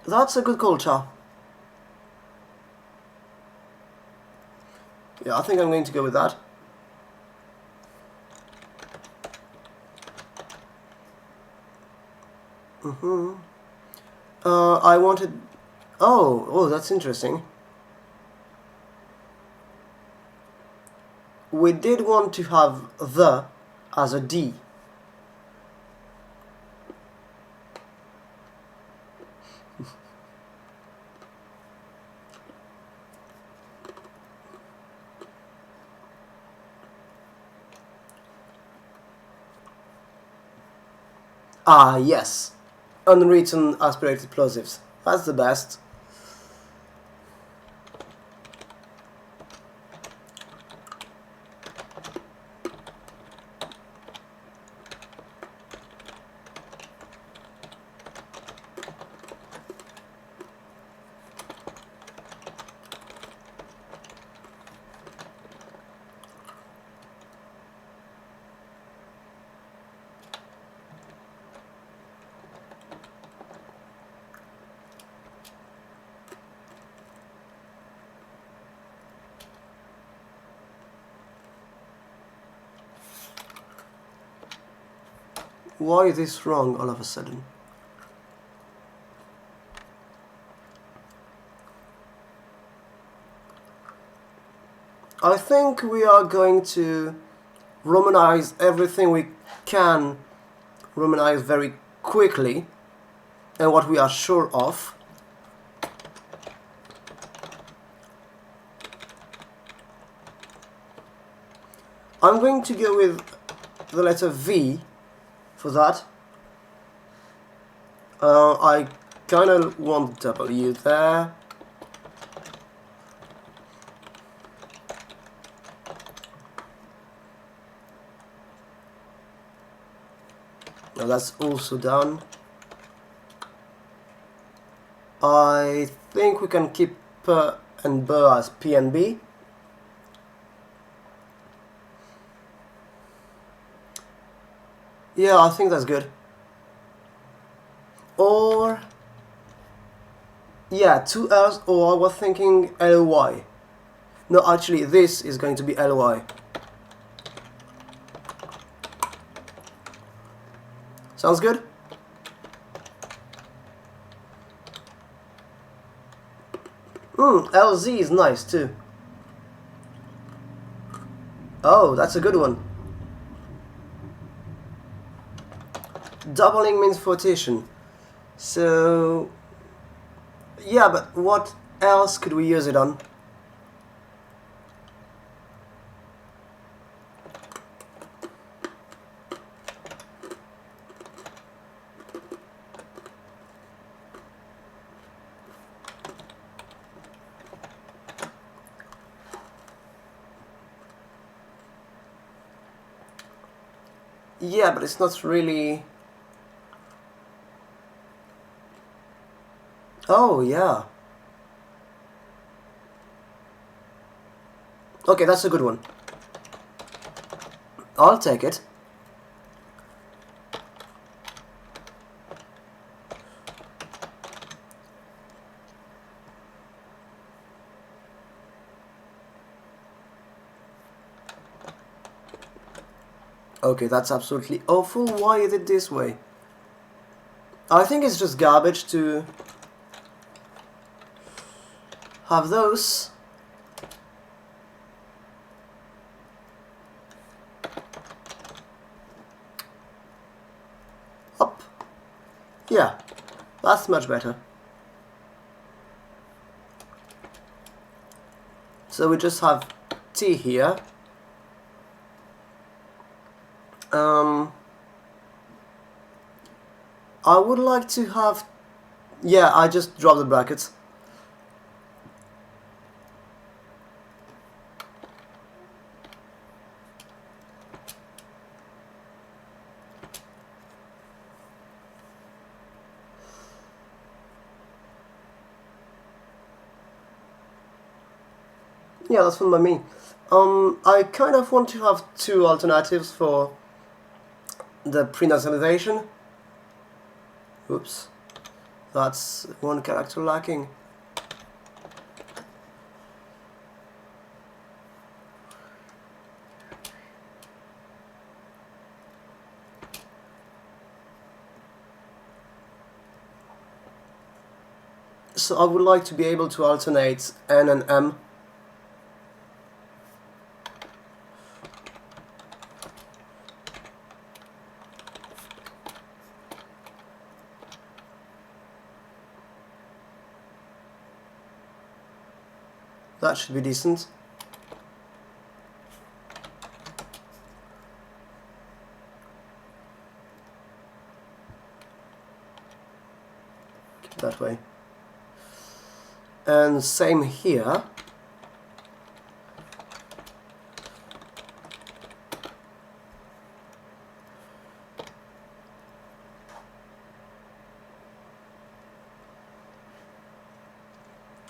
That's a good call, Cha. Yeah, I think I'm going to go with that. I wanted... Oh, that's interesting. We did want to have the as a D. Ah, yes. Unwritten aspirated plosives. That's the best. Why is this wrong all of a sudden? I think we are going to Romanize everything we can Romanize very quickly, and what we are sure of. I'm going to go with the letter V for that. I kind of want W there. Now that's also done. I think we can keep P and B as P and B. Yeah, I think that's good. Or, yeah, two L's, or I was thinking LY. No, actually, this is going to be LY. Sounds good? LZ is nice too. Oh, that's a good one. Doubling means flotation. So, yeah, but what else could we use it on? Yeah, but it's not really... Oh, yeah. Okay, that's a good one. I'll take it. Okay, that's absolutely awful. Why is it this way? I think it's just garbage to have those. Up. Yeah, that's much better. So we just have T here. I would like to have... Yeah, I just dropped the brackets. Yeah, that's fine by me. I kind of want to have two alternatives for the prenasalization. Oops. That's one character lacking. So I would like to be able to alternate N and M. That should be decent. Keep it that way. And same here.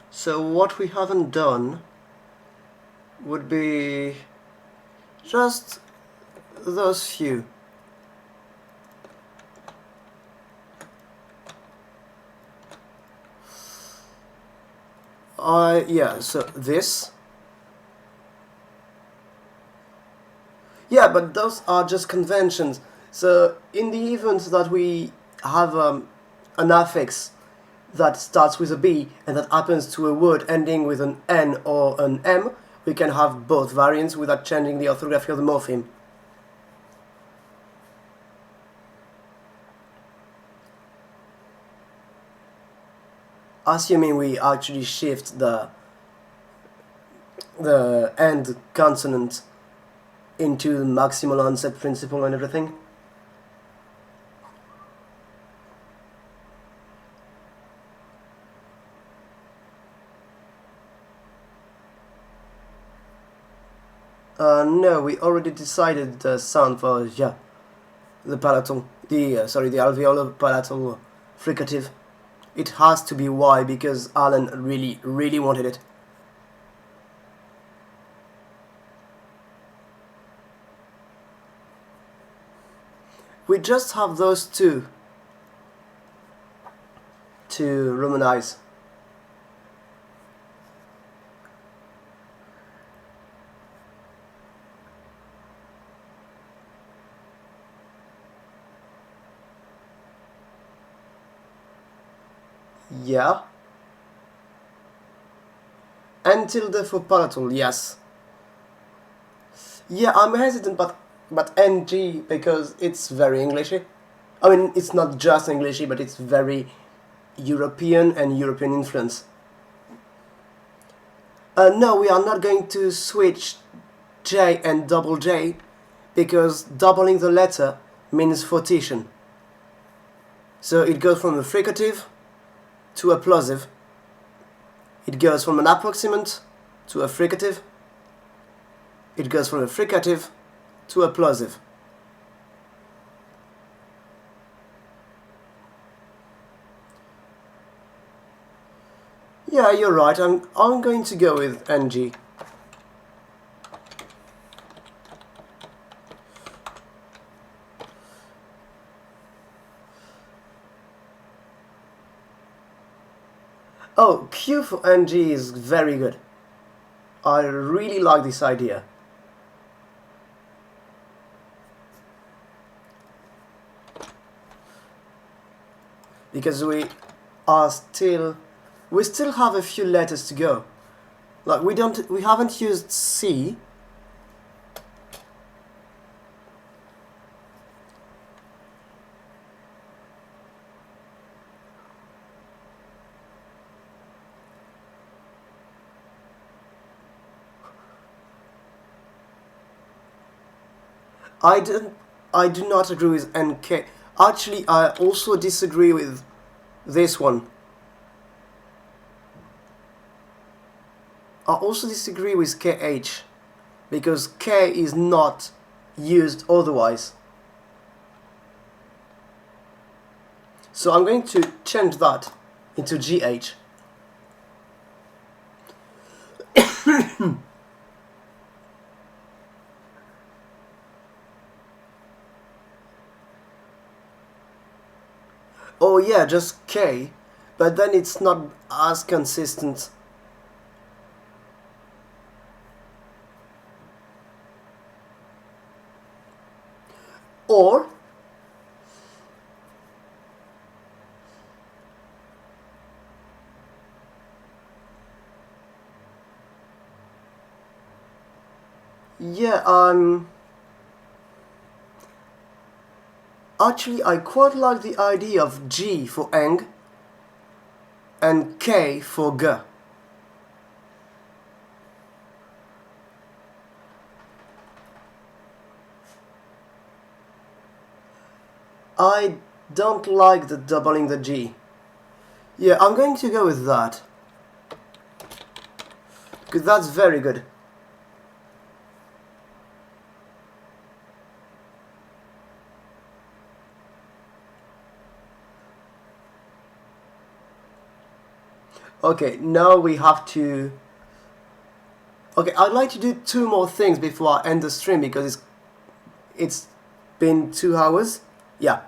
So what we haven't done would be just those few. Yeah, so this. Yeah, but those are just conventions. So in the event that we have an affix that starts with a B and that happens to a word ending with an N or an M, we can have both variants without changing the orthography of the morpheme. assuming we actually shift the end consonant into the maximal onset principle and everything. No, we already decided the sound for ja, the palatal, the alveolar palatal fricative. It has to be Y because Alan really, really wanted it. We just have those two to romanize. Yeah. Until the for palatal, yes. Yeah, I'm hesitant, but NG because it's very Englishy. I mean, it's not just Englishy, but it's very European and European influence. No, we are not going to switch J and double J because doubling the letter means fortition. So it goes from a fricative to a plosive. It goes from an approximant to a fricative. It goes from a fricative to a plosive. Yeah, you're right. I'm going to go with NG. Oh, Q for NG is very good. I really like this idea. Because we still have a few letters to go. Like we haven't used C. I do not agree with NK. Actually, I also disagree with this one. I also disagree with KH because K is not used otherwise. So I'm going to change that into GH. Oh yeah, just K, but then it's not as consistent. Or yeah, actually I quite like the idea of G for Eng and K for G. I don't like the doubling the G. Yeah, I'm going to go with that. Because that's very good. Okay, now we have to... Okay, I'd like to do 2 more things before I end the stream because it's been 2 hours. Yeah.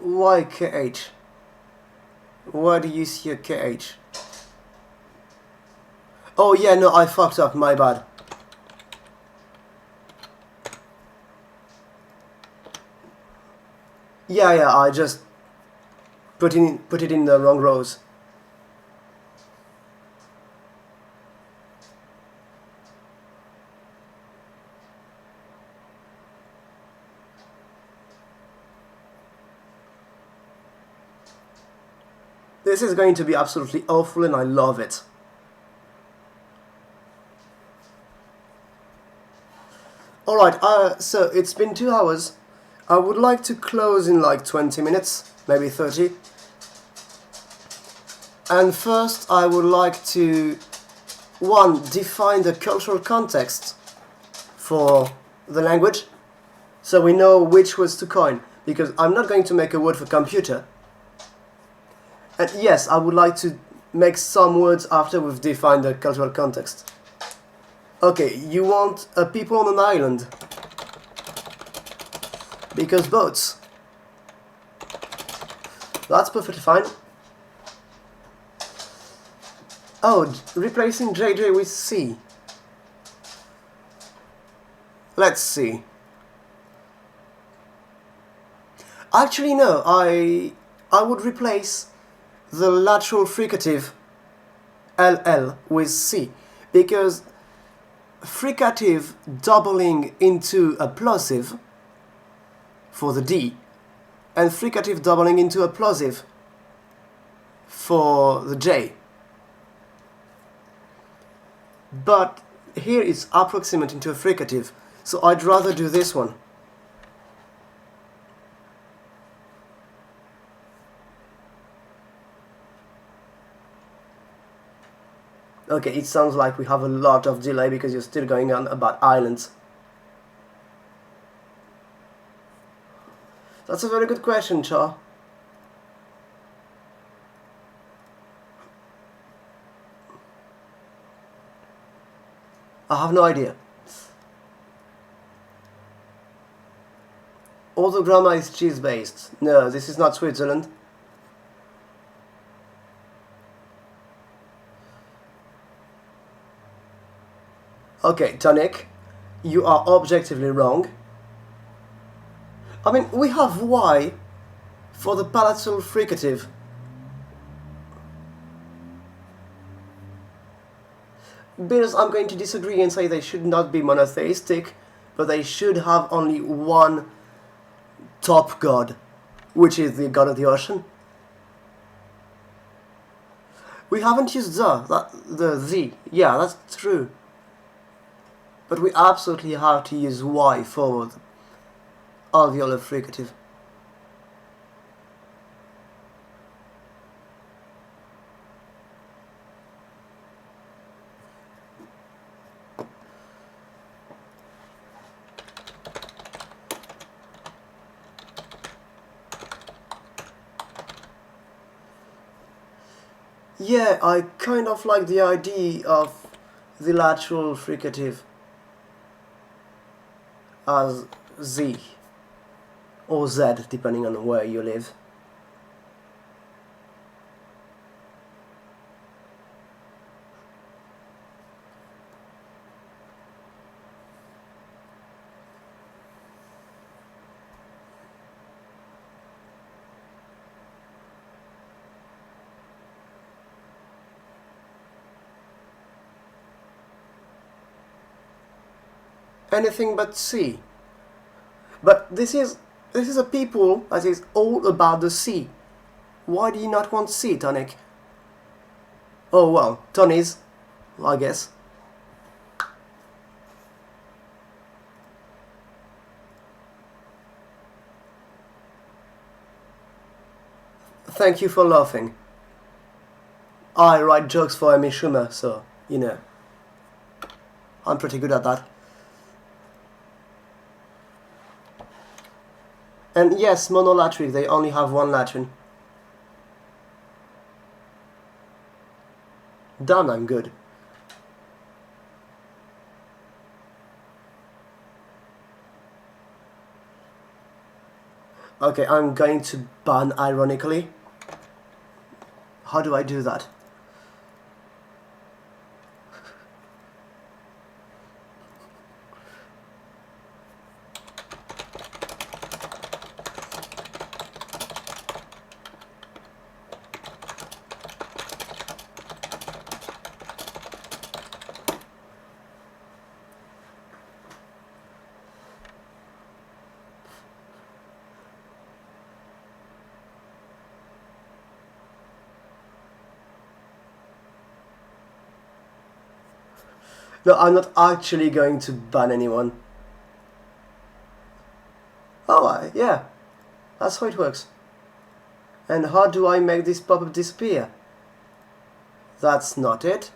Why KH? Why do you see a KH? Oh yeah, no, I fucked up, my bad. Yeah, I just put it in the wrong rows. This is going to be absolutely awful and I love it. Alright, so it's been 2 hours. I would like to close in like 20 minutes, maybe 30. And first I would like to, one, define the cultural context for the language, so we know which words to coin, because I'm not going to make a word for computer. And yes, I would like to make some words after we've defined the cultural context. Okay, you want a people on an island, because boats. That's perfectly fine. Oh, replacing JJ with C. Let's see. Actually, no, I would replace the lateral fricative LL with C, because fricative doubling into a plosive for the D, and fricative doubling into a plosive for the J. But here it's approximate into a fricative, so I'd rather do this one. Okay, it sounds like we have a lot of delay because you're still going on about islands. That's a very good question, Cha. I have no idea. All the grammar is cheese-based. No, this is not Switzerland. Okay, Tonic, you are objectively wrong. I mean, we have Y for the palatal fricative. Because I'm going to disagree and say they should not be monotheistic, but they should have only one top god, which is the god of the ocean. We haven't used the. Yeah, that's true. But we absolutely have to use Y for the alveolar fricative. Yeah, I kind of like the idea of the lateral fricative as Z or Z, depending on where you live. Anything but C. But this is a people that is all about the C. Why do you not want C, Tonic? Oh well, Tony's, I guess. Thank you for laughing. I write jokes for Amy Schumer, so, you know, I'm pretty good at that. And yes, monolatric, they only have one latrine. Done, I'm good. Okay, I'm going to ban ironically. How do I do that? No, I'm not actually going to ban anyone. Oh, yeah, that's how it works. And how do I make this pop-up disappear? That's not it.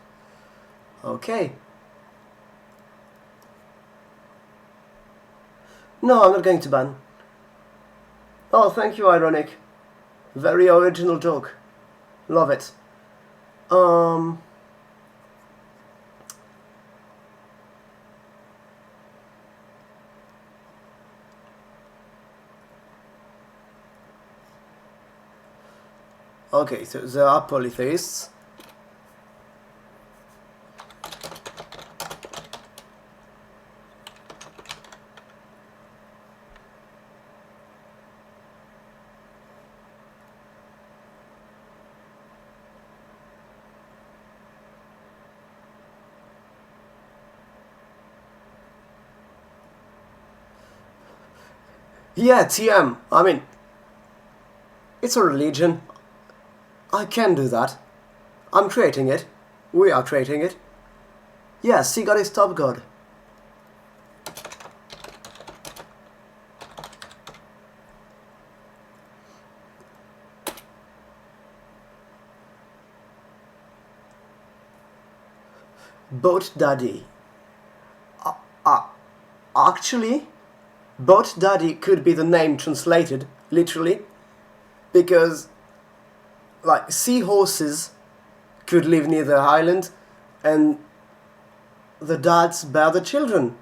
Okay. No, I'm not going to ban. Oh, thank you, Ironic. Very original joke. Love it. Okay, so there are polytheists. Yeah, TM. I mean, it's a religion. I can do that. I'm creating it. We are creating it. Yes, sea god is top god. Boat Daddy. Actually, Boat Daddy could be the name translated, literally, because, like, seahorses could live near the island, and the dads bear the children.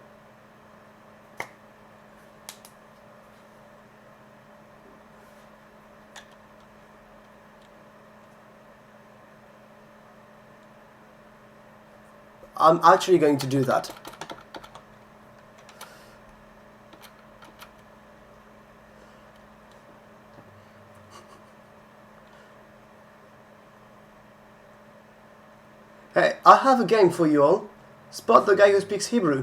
I'm actually going to do that. Hey, I have a game for you all. Spot the guy who speaks Hebrew.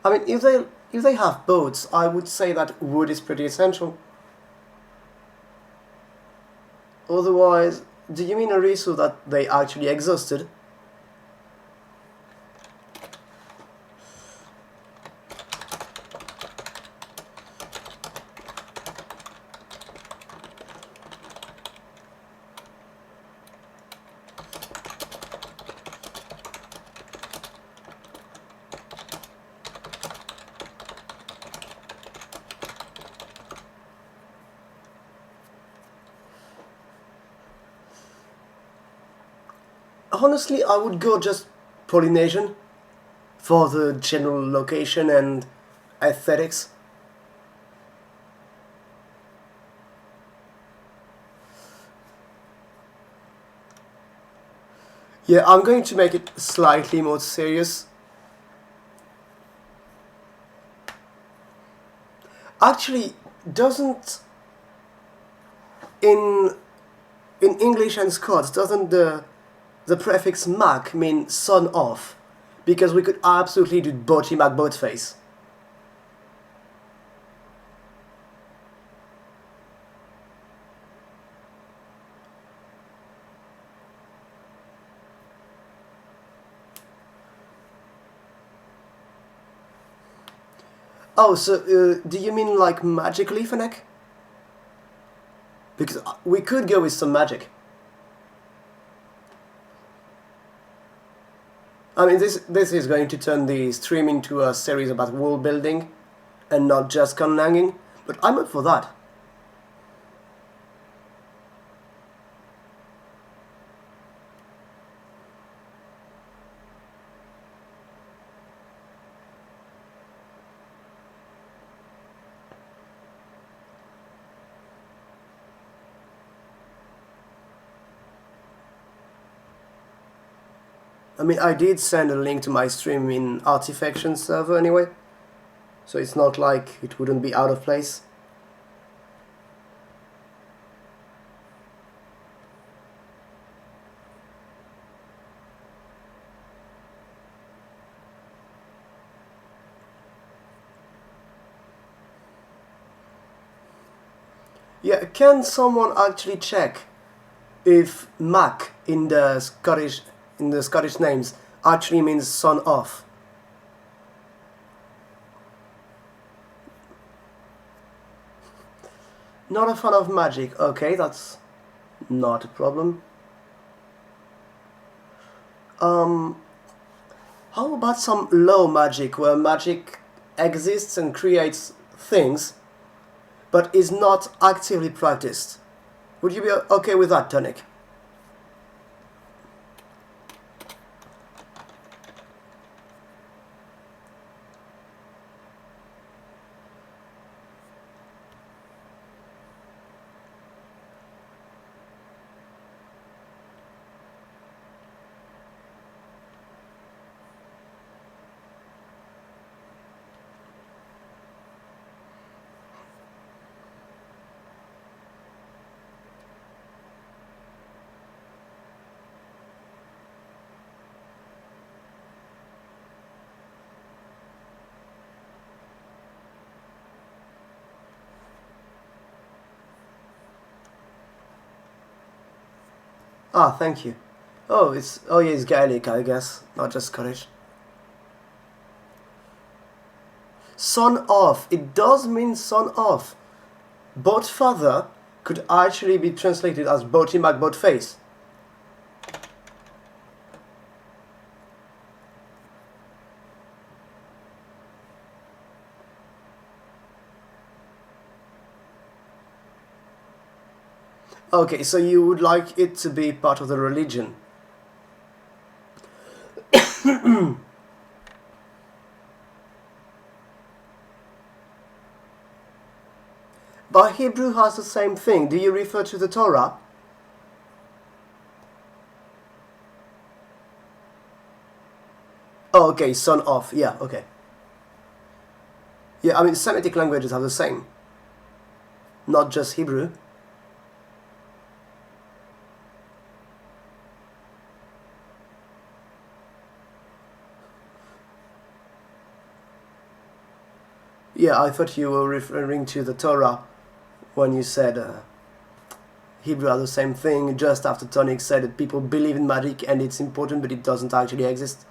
I mean, if they have boats, I would say that wood is pretty essential. Otherwise, do you mean Arisu that they actually exhausted? Honestly, I would go just Polynesian for the general location and aesthetics. Yeah, I'm going to make it slightly more serious. Actually, doesn't in English and Scots doesn't the prefix Mac mean son of? Because we could absolutely do Boaty Mac Boatface. Oh, so do you mean like magically, Fennec? Because we could go with some magic. I mean, this is going to turn the stream into a series about world building, and not just conlanging, but I'm up for that. I mean, I did send a link to my stream in Artifaction server anyway, so it's not like it wouldn't be out of place. Yeah, can someone actually check if Mac in the Scottish names actually means son of? Not a fan of magic. Okay, that's not a problem. Um, how about some low magic, where magic exists and creates things, but is not actively practiced? Would you be okay with that, Tonic? Ah, thank you. Oh yeah, it's Gaelic, I guess, not just Scottish. Son of. It does mean son of. Boat father could actually be translated as Boaty McBoatface. Okay, so you would like it to be part of the religion. But Hebrew has the same thing. Do you refer to the Torah? Oh, okay, son of. Yeah, okay. Yeah, I mean, Semitic languages have the same. Not just Hebrew. Yeah, I thought you were referring to the Torah when you said Hebrew are the same thing, just after Tonic said that people believe in magic and it's important, but it doesn't actually exist.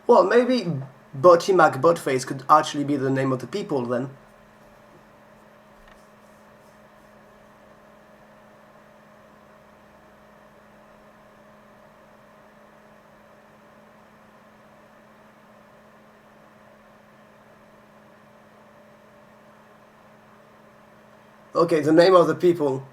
Well, maybe Boaty McBoatface could actually be the name of the people then. Okay, the name of the people.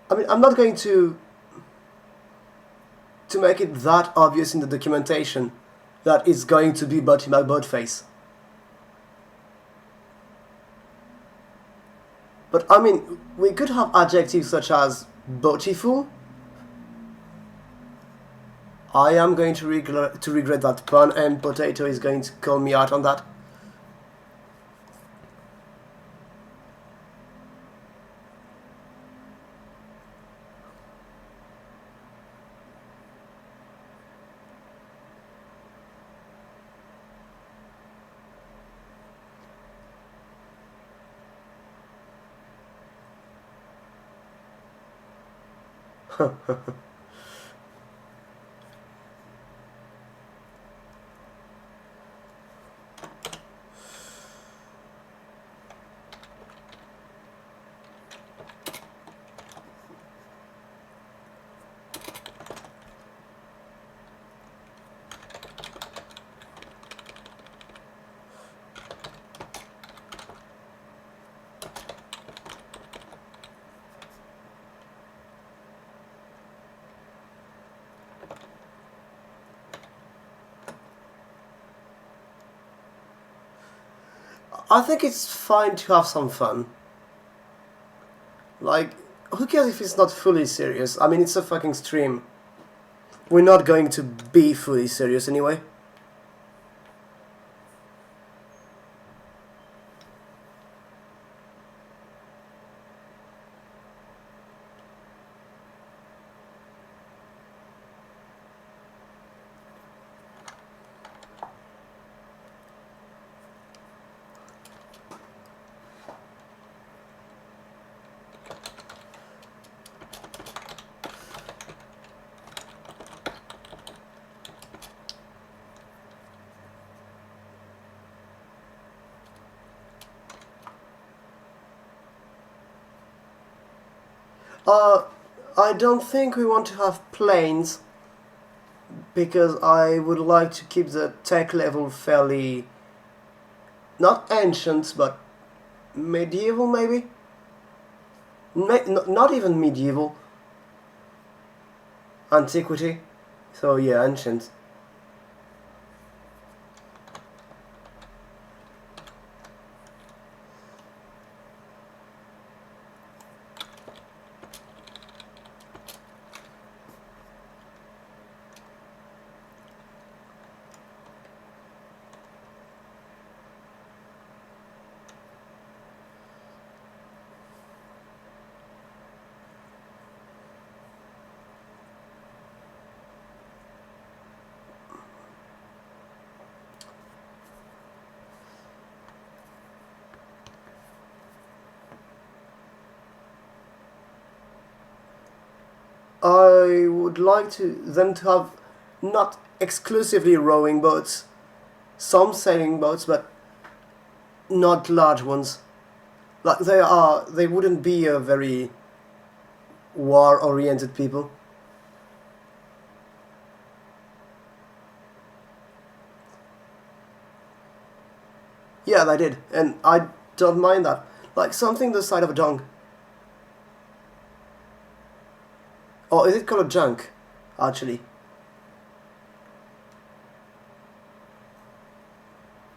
I mean, I'm not going to make it that obvious in the documentation that it's going to be Boaty McBoatface. But I mean, we could have adjectives such as beautiful. I am going to regret that pun, and Potato is going to call me out on that. I think it's fine to have some fun. Like, who cares if it's not fully serious? I mean, it's a fucking stream. We're not going to be fully serious anyway. I don't think we want to have planes because I would like to keep the tech level fairly, not ancient, but medieval maybe? Not even medieval. Antiquity. So yeah, ancient. I would like them to have not exclusively rowing boats, some sailing boats, but not large ones. Like they wouldn't be a very war-oriented people. Yeah, they did, and I don't mind that. Like something the size of a dong. Or is it called a junk, actually?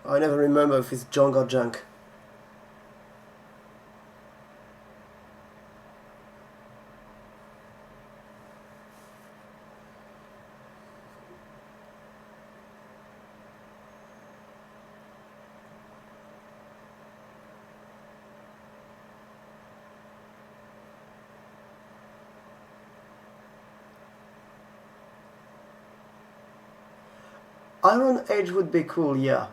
I never remember if it's junk or junk. Iron Age would be cool, yeah.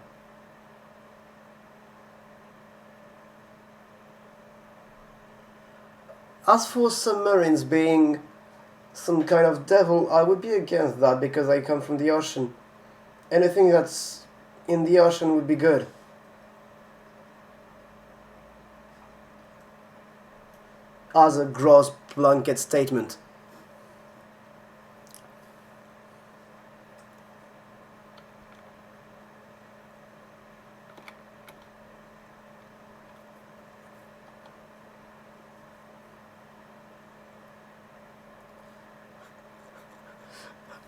As for submarines being some kind of devil, I would be against that because I come from the ocean. Anything that's in the ocean would be good. As a gross blanket statement.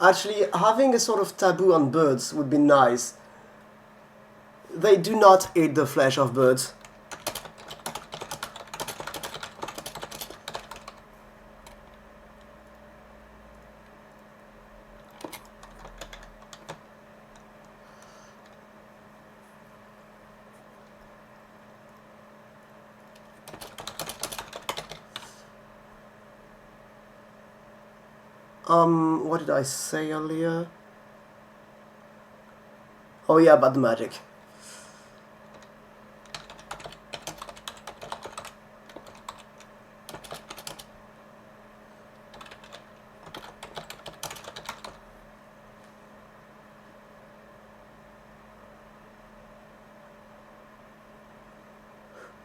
Actually, having a sort of taboo on birds would be nice. They do not eat the flesh of birds. What did I say earlier? Oh yeah, about the magic.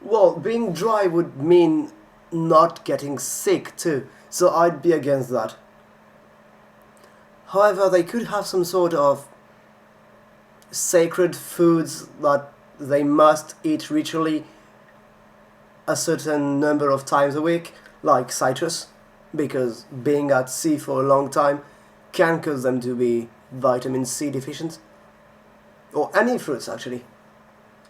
Well, being dry would mean not getting sick too, so I'd be against that. However, they could have some sort of sacred foods that they must eat ritually a certain number of times a week, like citrus, because being at sea for a long time can cause them to be vitamin C deficient. Or any fruits, actually.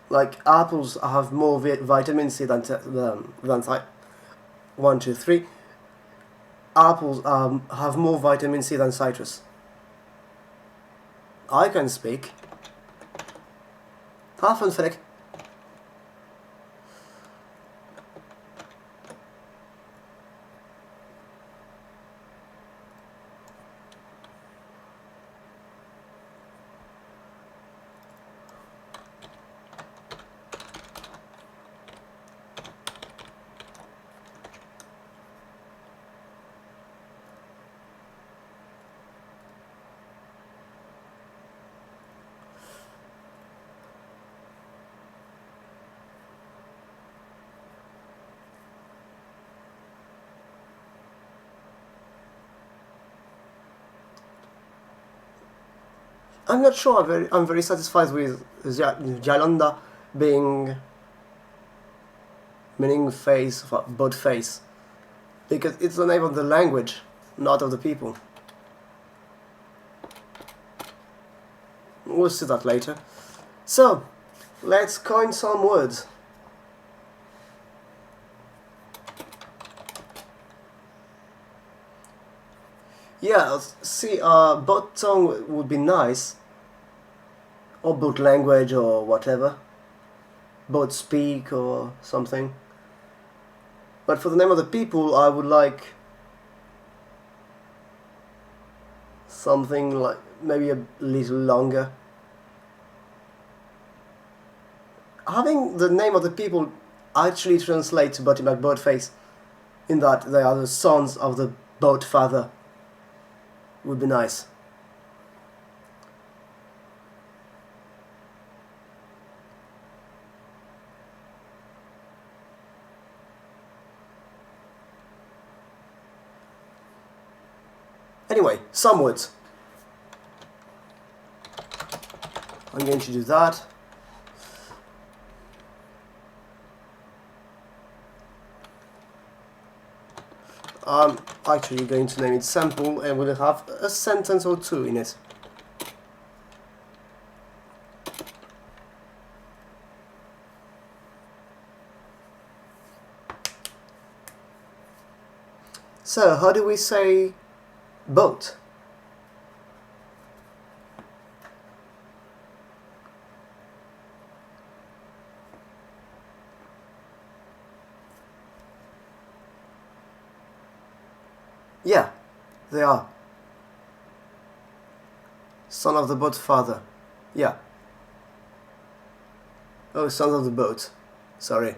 Like apples have more vitamin C than 1, 2, 3. Apples have more vitamin C than citrus. I can speak. Have fun, Frick. I'm not sure. I'm very satisfied with Yalonda being meaning face, both face, because it's the name of the language, not of the people. We'll see that later. So, let's coin some words. Yeah, see, both tongue would be nice, or both language or whatever, both speak or something. But for the name of the people, I would like something like maybe a little longer. Having the name of the people actually translates to Butty McBoatface, in that they are the sons of the boat father, would be nice. Anyway, some words. I'm going to do that. I'm actually going to name it sample, and we'll have a sentence or two in it. So, how do we say boat? Yeah, they are. Son of the boat father. Yeah. Oh, son of the boat. Sorry.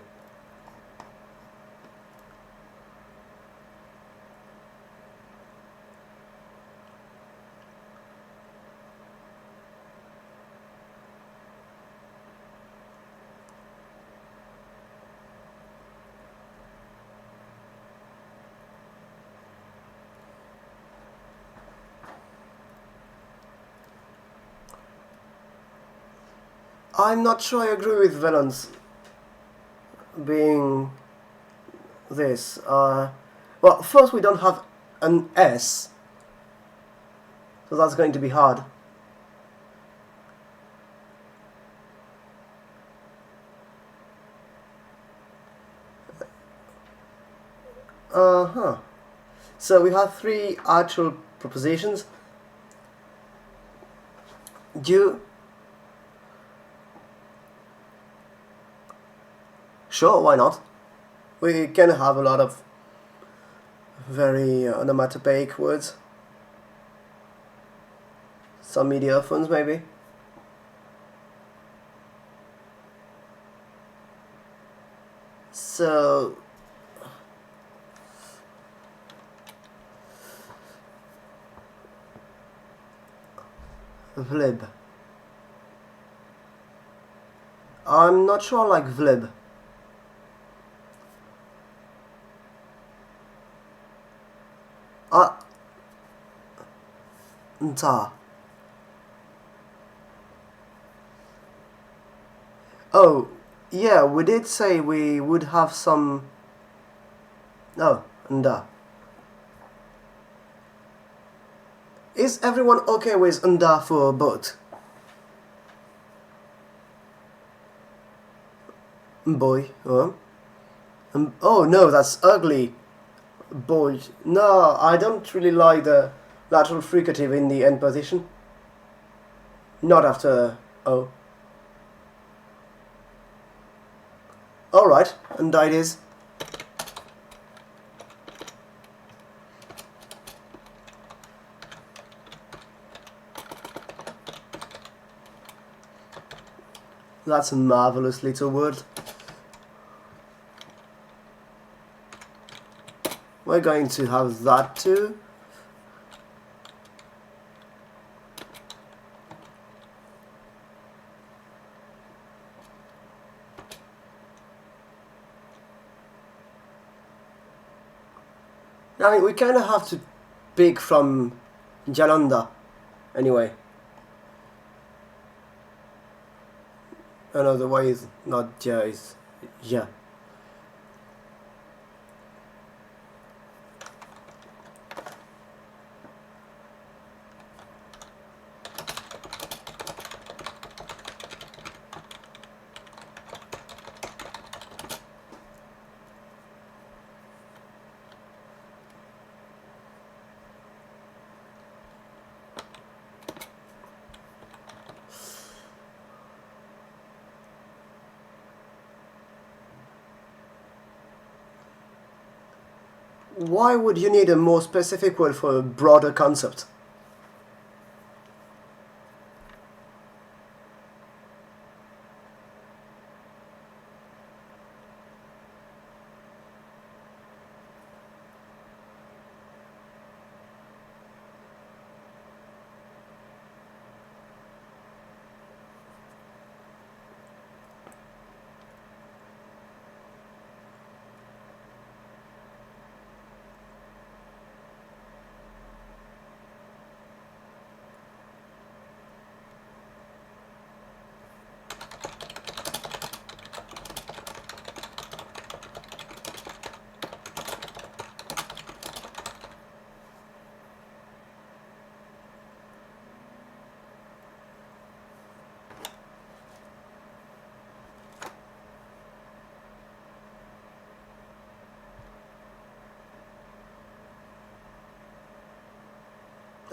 I'm not sure I agree with Valence being this. Well, first we don't have an S, so that's going to be hard. Uh-huh. So we have three actual propositions. Do. Sure, why not? We can have a lot of very onomatopoeic words. Some mediophones, maybe. So, vlib. I'm not sure I like vlib. Nta. Oh, yeah, we did say we would have some. Oh, nda. Is everyone okay with nda for boat? Boy. Oh no, that's ugly. Boy. No, I don't really like the lateral fricative in the end position. Not after O. Alright, and that is. That's a marvelous little word. We're going to have that too. I mean, we kind of have to pick from Yalonda, anyway. Another way is not Ja, is Ja. Why would you need a more specific word for a broader concept?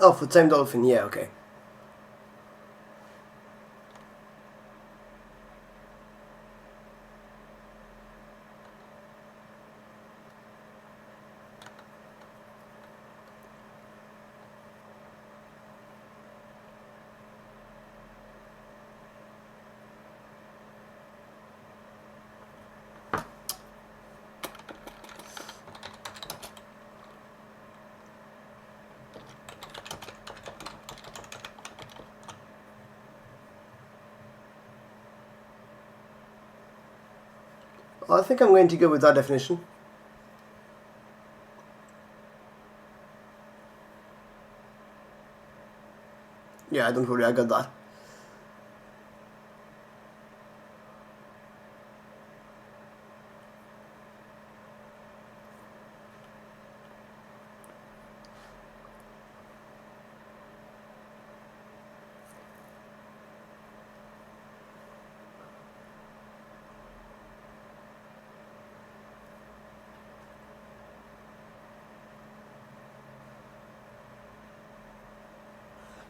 Oh, for Tame Dolphin, yeah, okay. I think I'm going to go with that definition. Yeah, don't worry, I got that.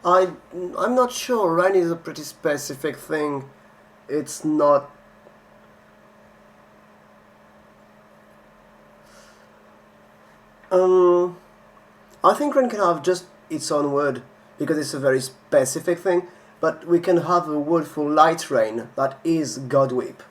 I'm not sure. Rain is a pretty specific thing. It's not. I think rain can have just its own word because it's a very specific thing. But we can have a word for light rain that is God whip.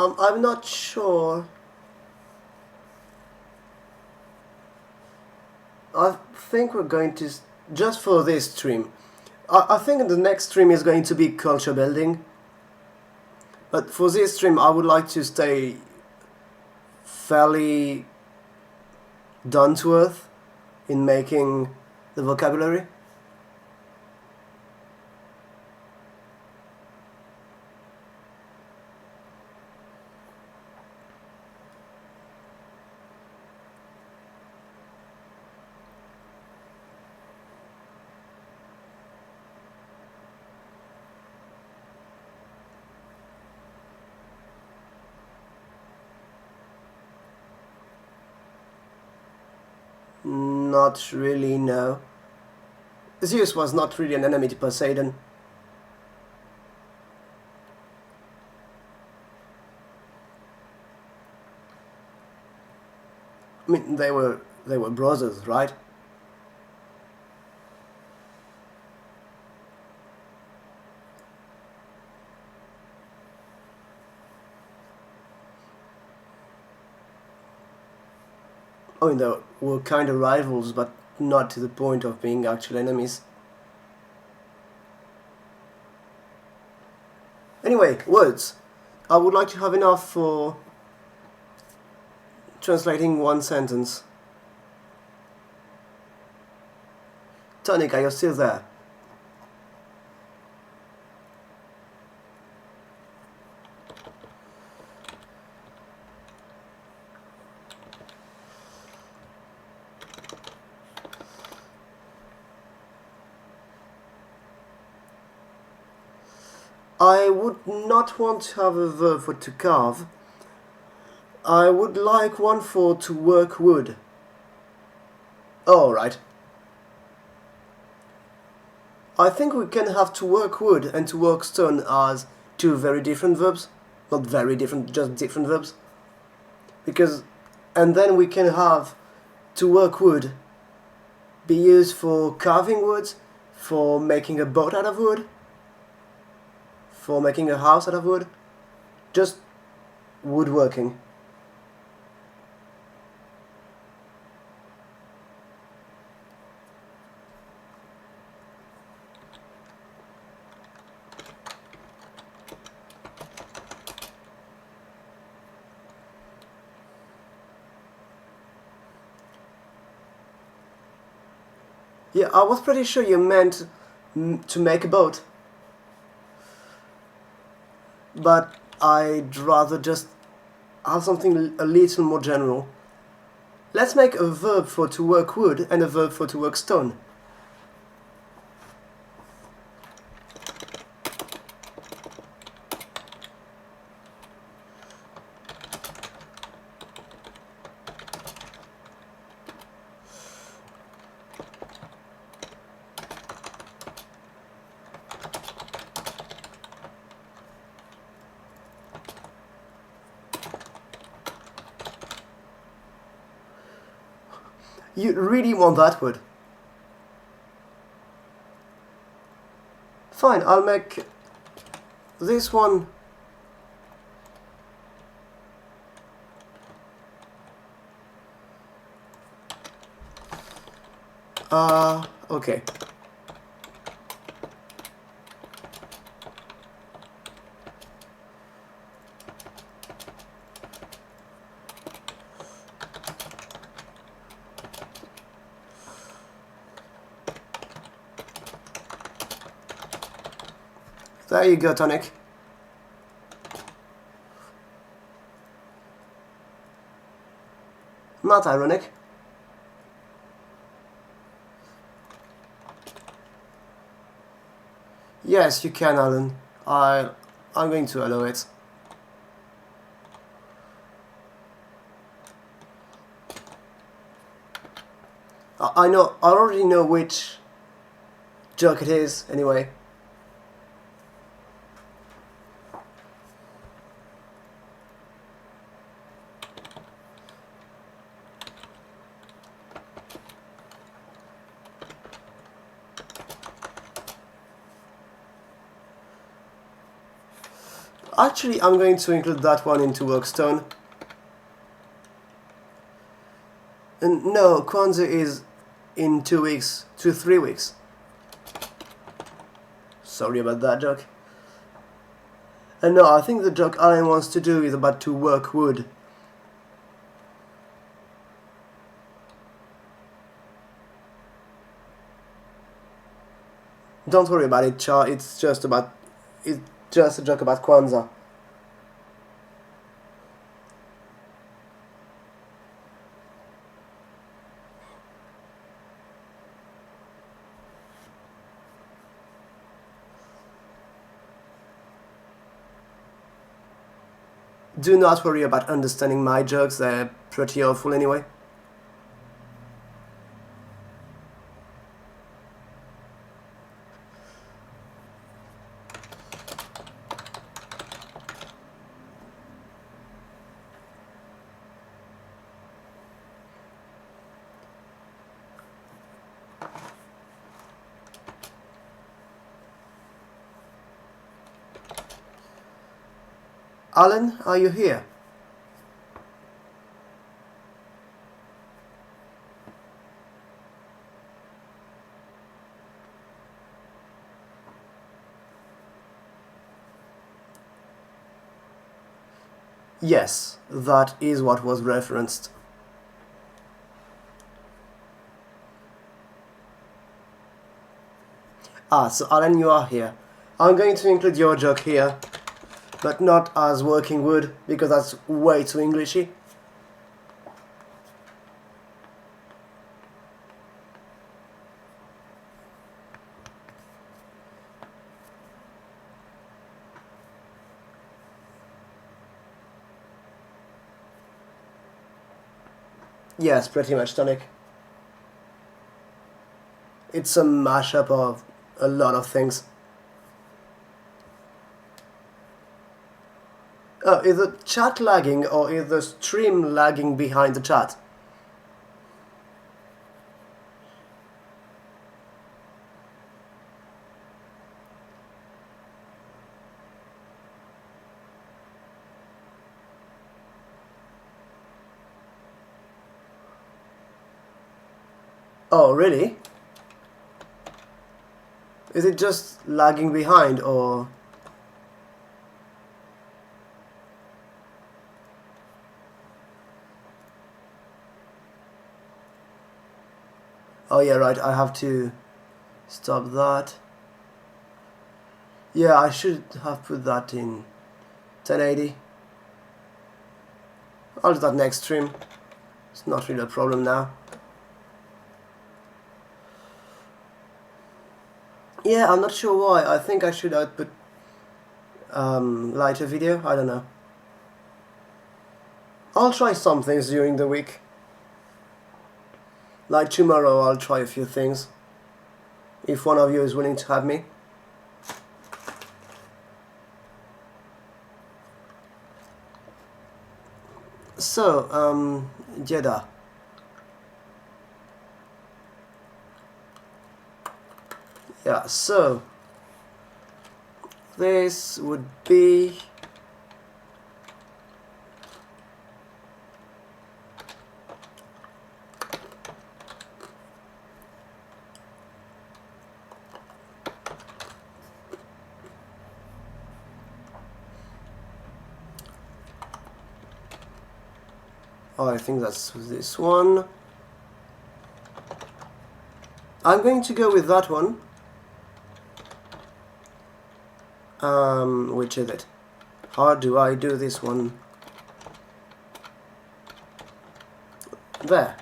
I'm not sure. I think we're going to, just for this stream, I think the next stream is going to be culture building. But for this stream, I would like to stay fairly down to earth in making the vocabulary. Not really, no. Zeus was not really an enemy to Poseidon. I mean, they were brothers, right? I mean, they were kind of rivals, but not to the point of being actual enemies. Anyway, words. I would like to have enough for translating one sentence. Tonic, are you still there? I would not want to have a verb for to carve. I would like one for to work wood. Oh, right. I think we can have to work wood and to work stone as two very different verbs. Not very different, just different verbs. Because, and then we can have to work wood be used for carving wood, for making a boat out of wood, for making a house out of wood, just woodworking. Yeah, I was pretty sure you meant to make a boat. But I'd rather just have something a little more general. Let's make a verb for to work wood and a verb for to work stone. You really want that word? Fine, I'll make this one okay. There you go, Tonic. Not ironic. Yes, you can, Alan. I'm going to allow it. I already know which joke it is, anyway. Actually, I'm going to include that one into Workstone. And no, Kwanzaa is in 2 weeks, 3 weeks. Sorry about that joke. And no, I think the joke Alan wants to do is about to work wood. Don't worry about it, Char. It's just a joke about Kwanzaa. Do not worry about understanding my jokes, they're pretty awful anyway. Alan, are you here? Yes, that is what was referenced. Ah, so Alan, you are here. I'm going to include your joke here, but not as working wood, because that's way too Englishy. Yes, pretty much, Tonic. It's a mashup of a lot of things. Oh, is the chat lagging or is the stream lagging behind the chat? Oh, really? Is it just lagging behind or... Oh yeah, right, I have to stop that. Yeah, I should have put that in 1080. I'll do that next stream. It's not really a problem now. Yeah, I'm not sure why. I think I should output lighter video. I don't know. I'll try some things during the week. Like tomorrow I'll try a few things. If one of you is willing to have me. So, Jeddah. Yeah, so this would be oh, I think that's this one. I'm going to go with that one. Which is it? How do I do this one? There.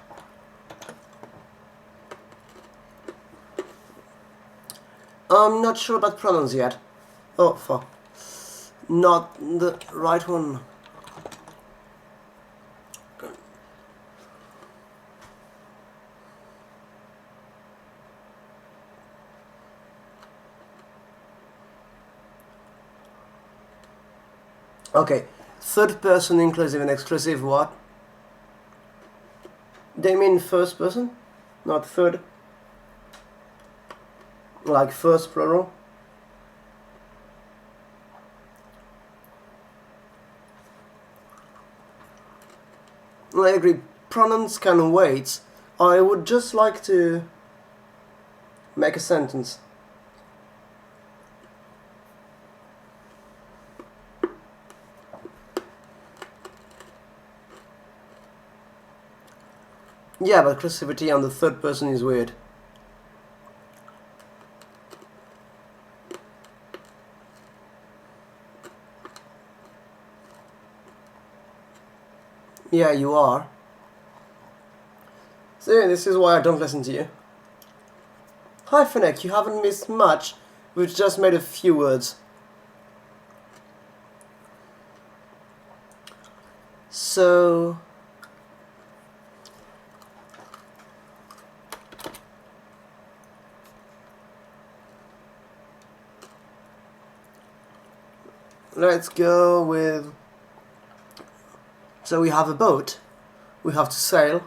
I'm not sure about pronouns yet. Oh, fuck. Not the right one. Okay, third person inclusive and exclusive what? They mean first person, not third. Like first plural. I agree. Pronouns can wait. I would just like to make a sentence. Yeah, but exclusivity on the third person is weird. Yeah, you are. So this is why I don't listen to you. Hi Fennec, you haven't missed much. We've just made a few words. So... let's go with... So we have a boat. We have to sail.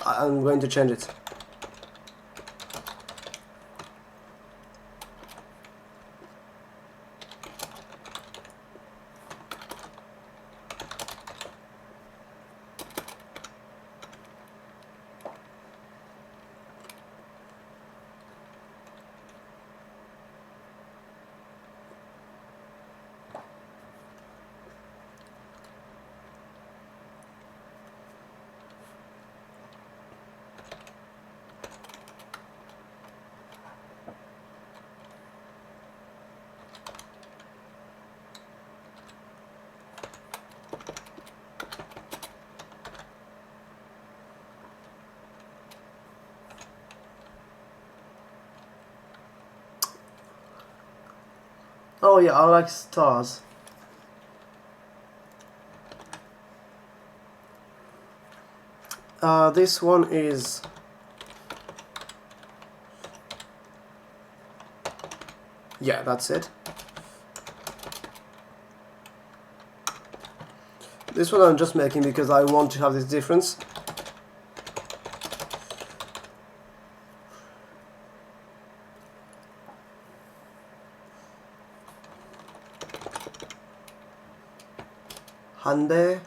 I'm going to change it. Oh yeah, I like stars. This one is... yeah, that's it. This one I'm just making because I want to have this difference. Hanbe.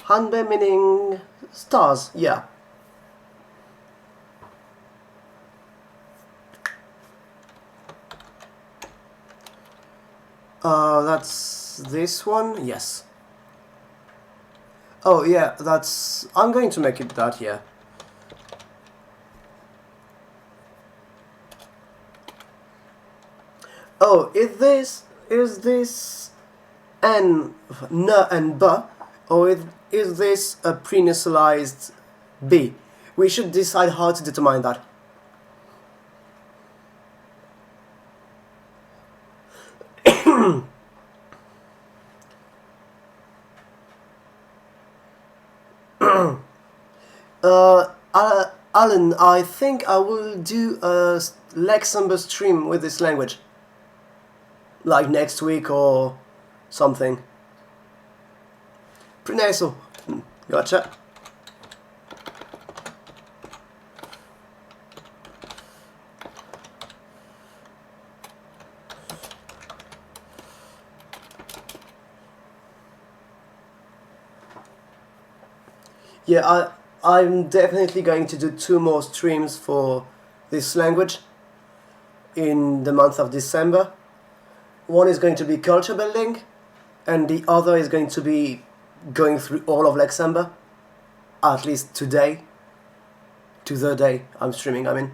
Hanbe meaning stars, yeah. That's this one, yes. Oh yeah, that's... I'm going to make it that, yeah. Oh, is this n and b, or is this a prenasalized b? We should decide how to determine that. Alan, I think I will do a Luxembourg stream with this language. Like next week or something. Prenasal. Gotcha. Yeah, I'm definitely going to do 2 more streams for this language in the month of December. One is going to be culture building, and the other is going to be going through all of Luxembourg, at least today, to the day I'm streaming, I mean.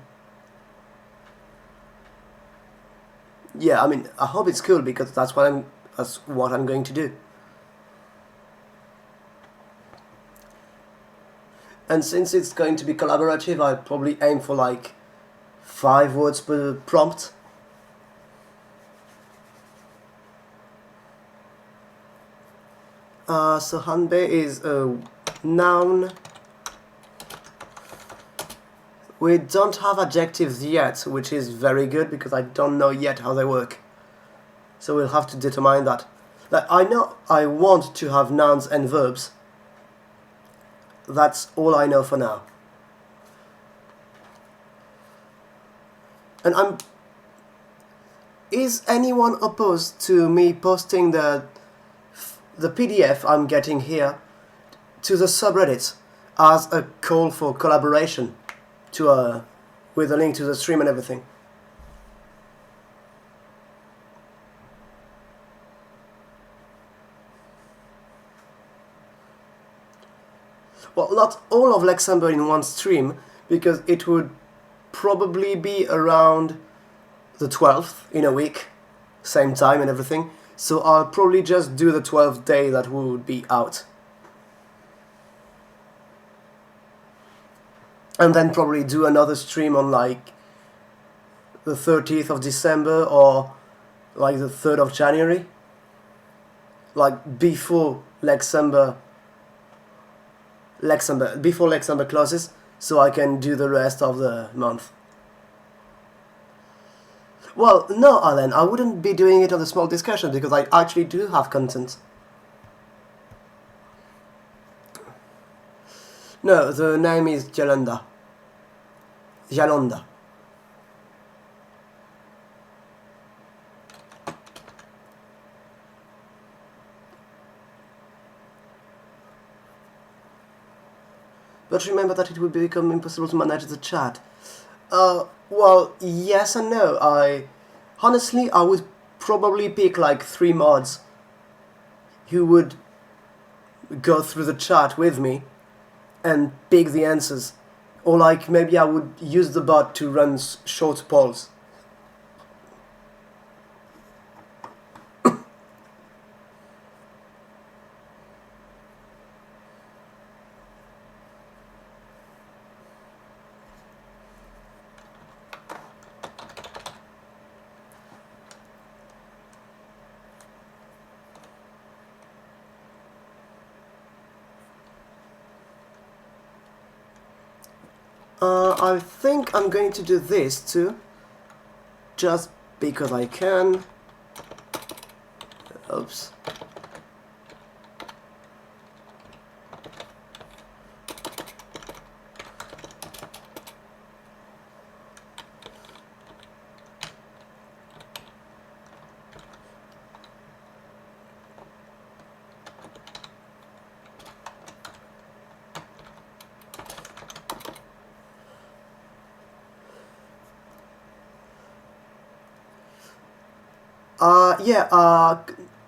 Yeah, I mean, I hope it's cool because that's what I'm going to do. And since it's going to be collaborative, I'd probably aim for like 5 words per prompt. So hanbe is a noun. We don't have adjectives yet, which is very good because I don't know yet how they work. So we'll have to determine that. Like, I know I want to have nouns and verbs. That's all I know for now. And is anyone opposed to me posting the PDF I'm getting here to the subreddit as a call for collaboration, to with a link to the stream and everything? Well, not all of Luxembourg in one stream, because it would probably be around the 12th in a week, same time and everything. So I'll probably just do the 12th day that we would be out. And then probably do another stream on like the 30th of December or like the 3rd of January. Like before Luxembourg closes, so I can do the rest of the month. Well, no, Alan, I wouldn't be doing it on the small discussion because I actually do have content. No, the name is Yalonda. Yalonda. But remember that it would become impossible to manage the chat. Well, yes and no. Honestly, I would probably pick like 3 mods who would go through the chat with me and pick the answers. Or like maybe I would use the bot to run short polls. I think I'm going to do this too, just because I can. Oops.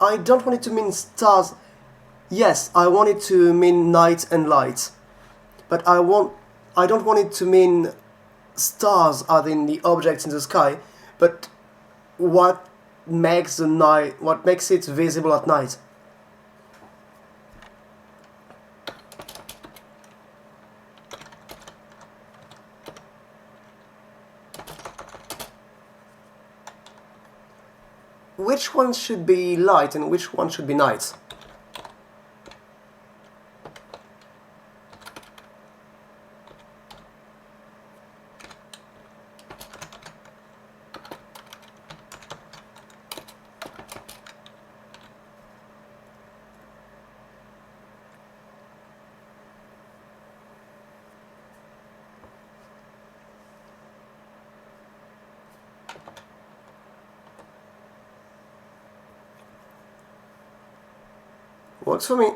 I don't want it to mean stars. Yes, I want it to mean night and light. But I don't want it to mean stars as in the objects in the sky, but what makes it visible at night. Which one should be light and which one should be night? Works for me.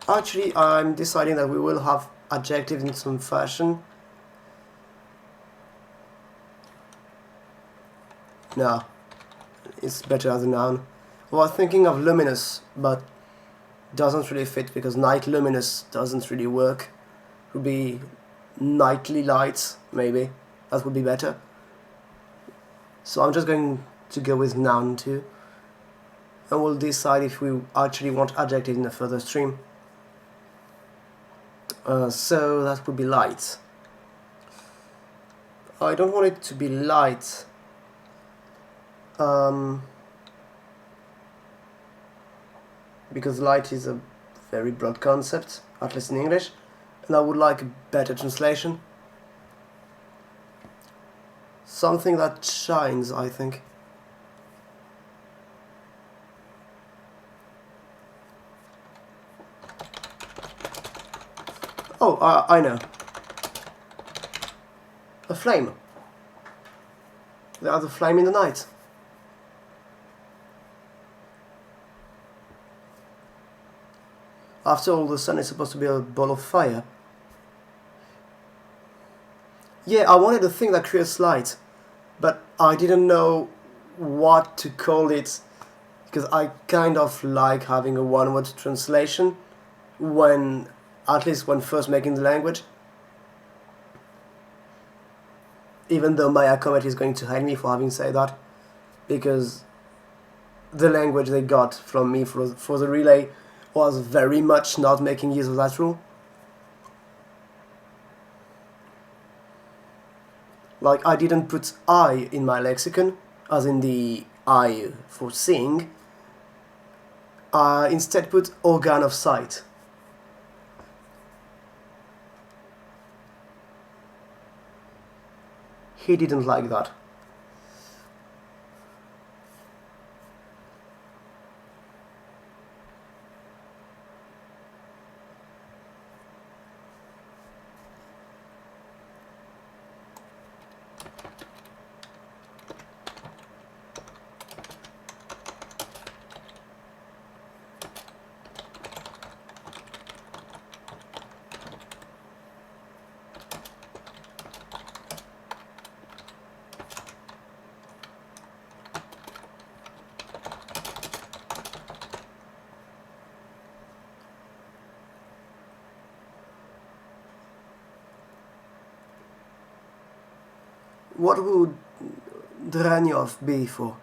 Actually, I'm deciding that we will have adjectives in some fashion. No, it's better as a noun. I was thinking of luminous, but doesn't really fit because night luminous doesn't really work. It would be nightly lights, maybe. That would be better. So I'm just going to go with noun too. And we'll decide if we actually want adjective in a further stream. So that would be light. I don't want it to be light. because light is a very broad concept, at least in English, and I would like a better translation. Something that shines, I think. Oh, I know. A flame. The other flame in the night. After all, the sun is supposed to be a ball of fire. Yeah, I wanted a thing that creates light, but I didn't know what to call it, because I kind of like having a one-word translation when, at least when first making the language. Even though Maya Comet is going to hate me for having said that, because the language they got from me for the relay was very much not making use of that rule. Like, I didn't put I in my lexicon, as in the I for seeing. I instead put organ of sight. He didn't like that. What would Dranyov be for?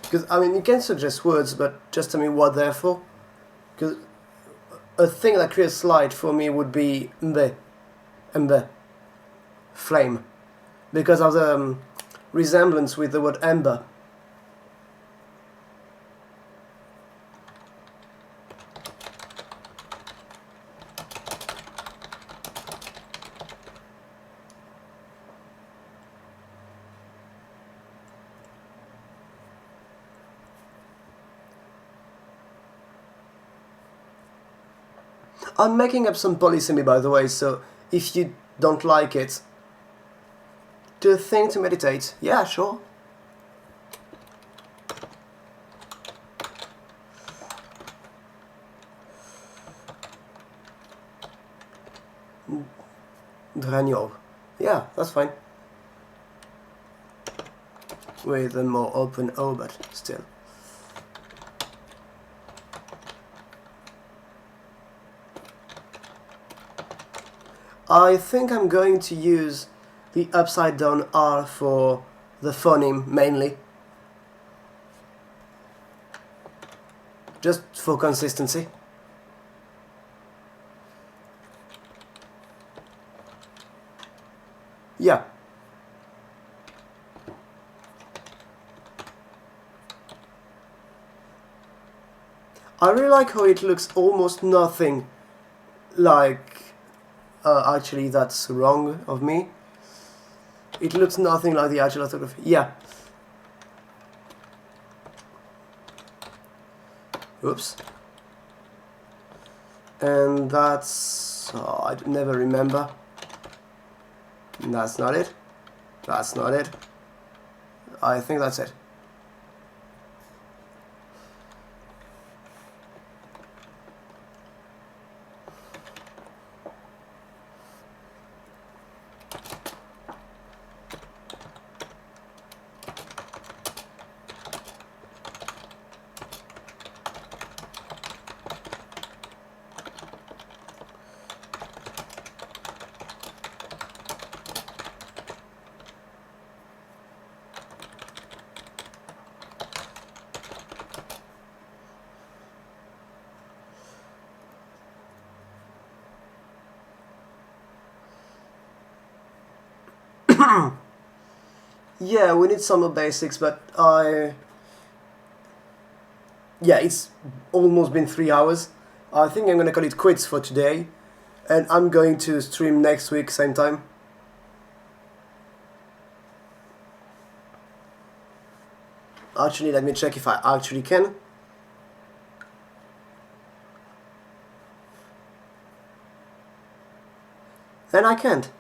Because, I mean, you can suggest words, but just tell me what they're for. Because a thing that creates light for me would be ember, flame. Because of the resemblance with the word ember. I'm making up some polysemy, by the way, so if you don't like it, do a thing to meditate. Yeah, sure. Dranyov. Yeah, that's fine. With a more open O, but still. I think I'm going to use the upside down R for the phoneme mainly. Just for consistency. Yeah. I really like how it looks almost nothing like... actually, that's wrong of me. It looks nothing like the actual orthography. Yeah. Oops. And that's... oh, I never remember. That's not it. That's not it. I think that's it. Yeah, we need some more basics, but yeah, it's almost been 3 hours. I think I'm gonna call it quits for today, and I'm going to stream next week, same time. Actually, let me check if I actually can. And I can't.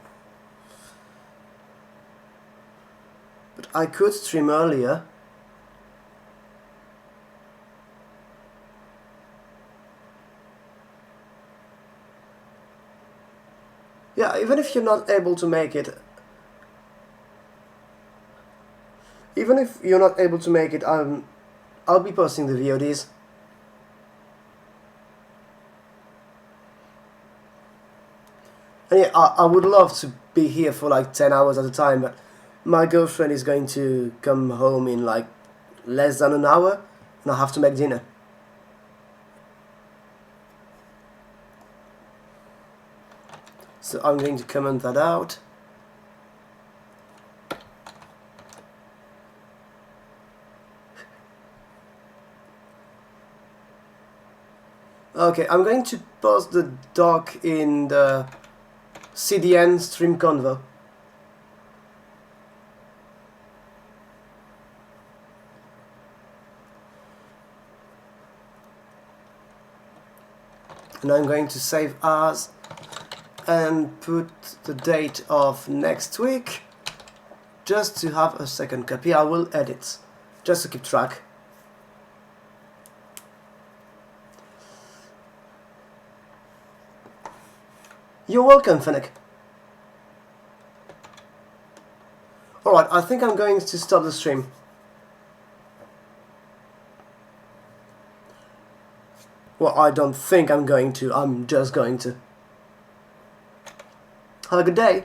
But I could stream earlier. Yeah, even if you're not able to make it. Even if you're not able to make it, I'll be posting the VODs. And yeah, I would love to be here for like 10 hours at a time, but my girlfriend is going to come home in like less than an hour, and I have to make dinner. So I'm going to comment that out. Okay, I'm going to post the doc in the CDN stream convo. And I'm going to save as and put the date of next week just to have a second copy. I will edit just to keep track. You're welcome, Fennec. Alright, I think I'm going to stop the stream. Well, I don't think I'm going to, I'm just going to. Have a good day.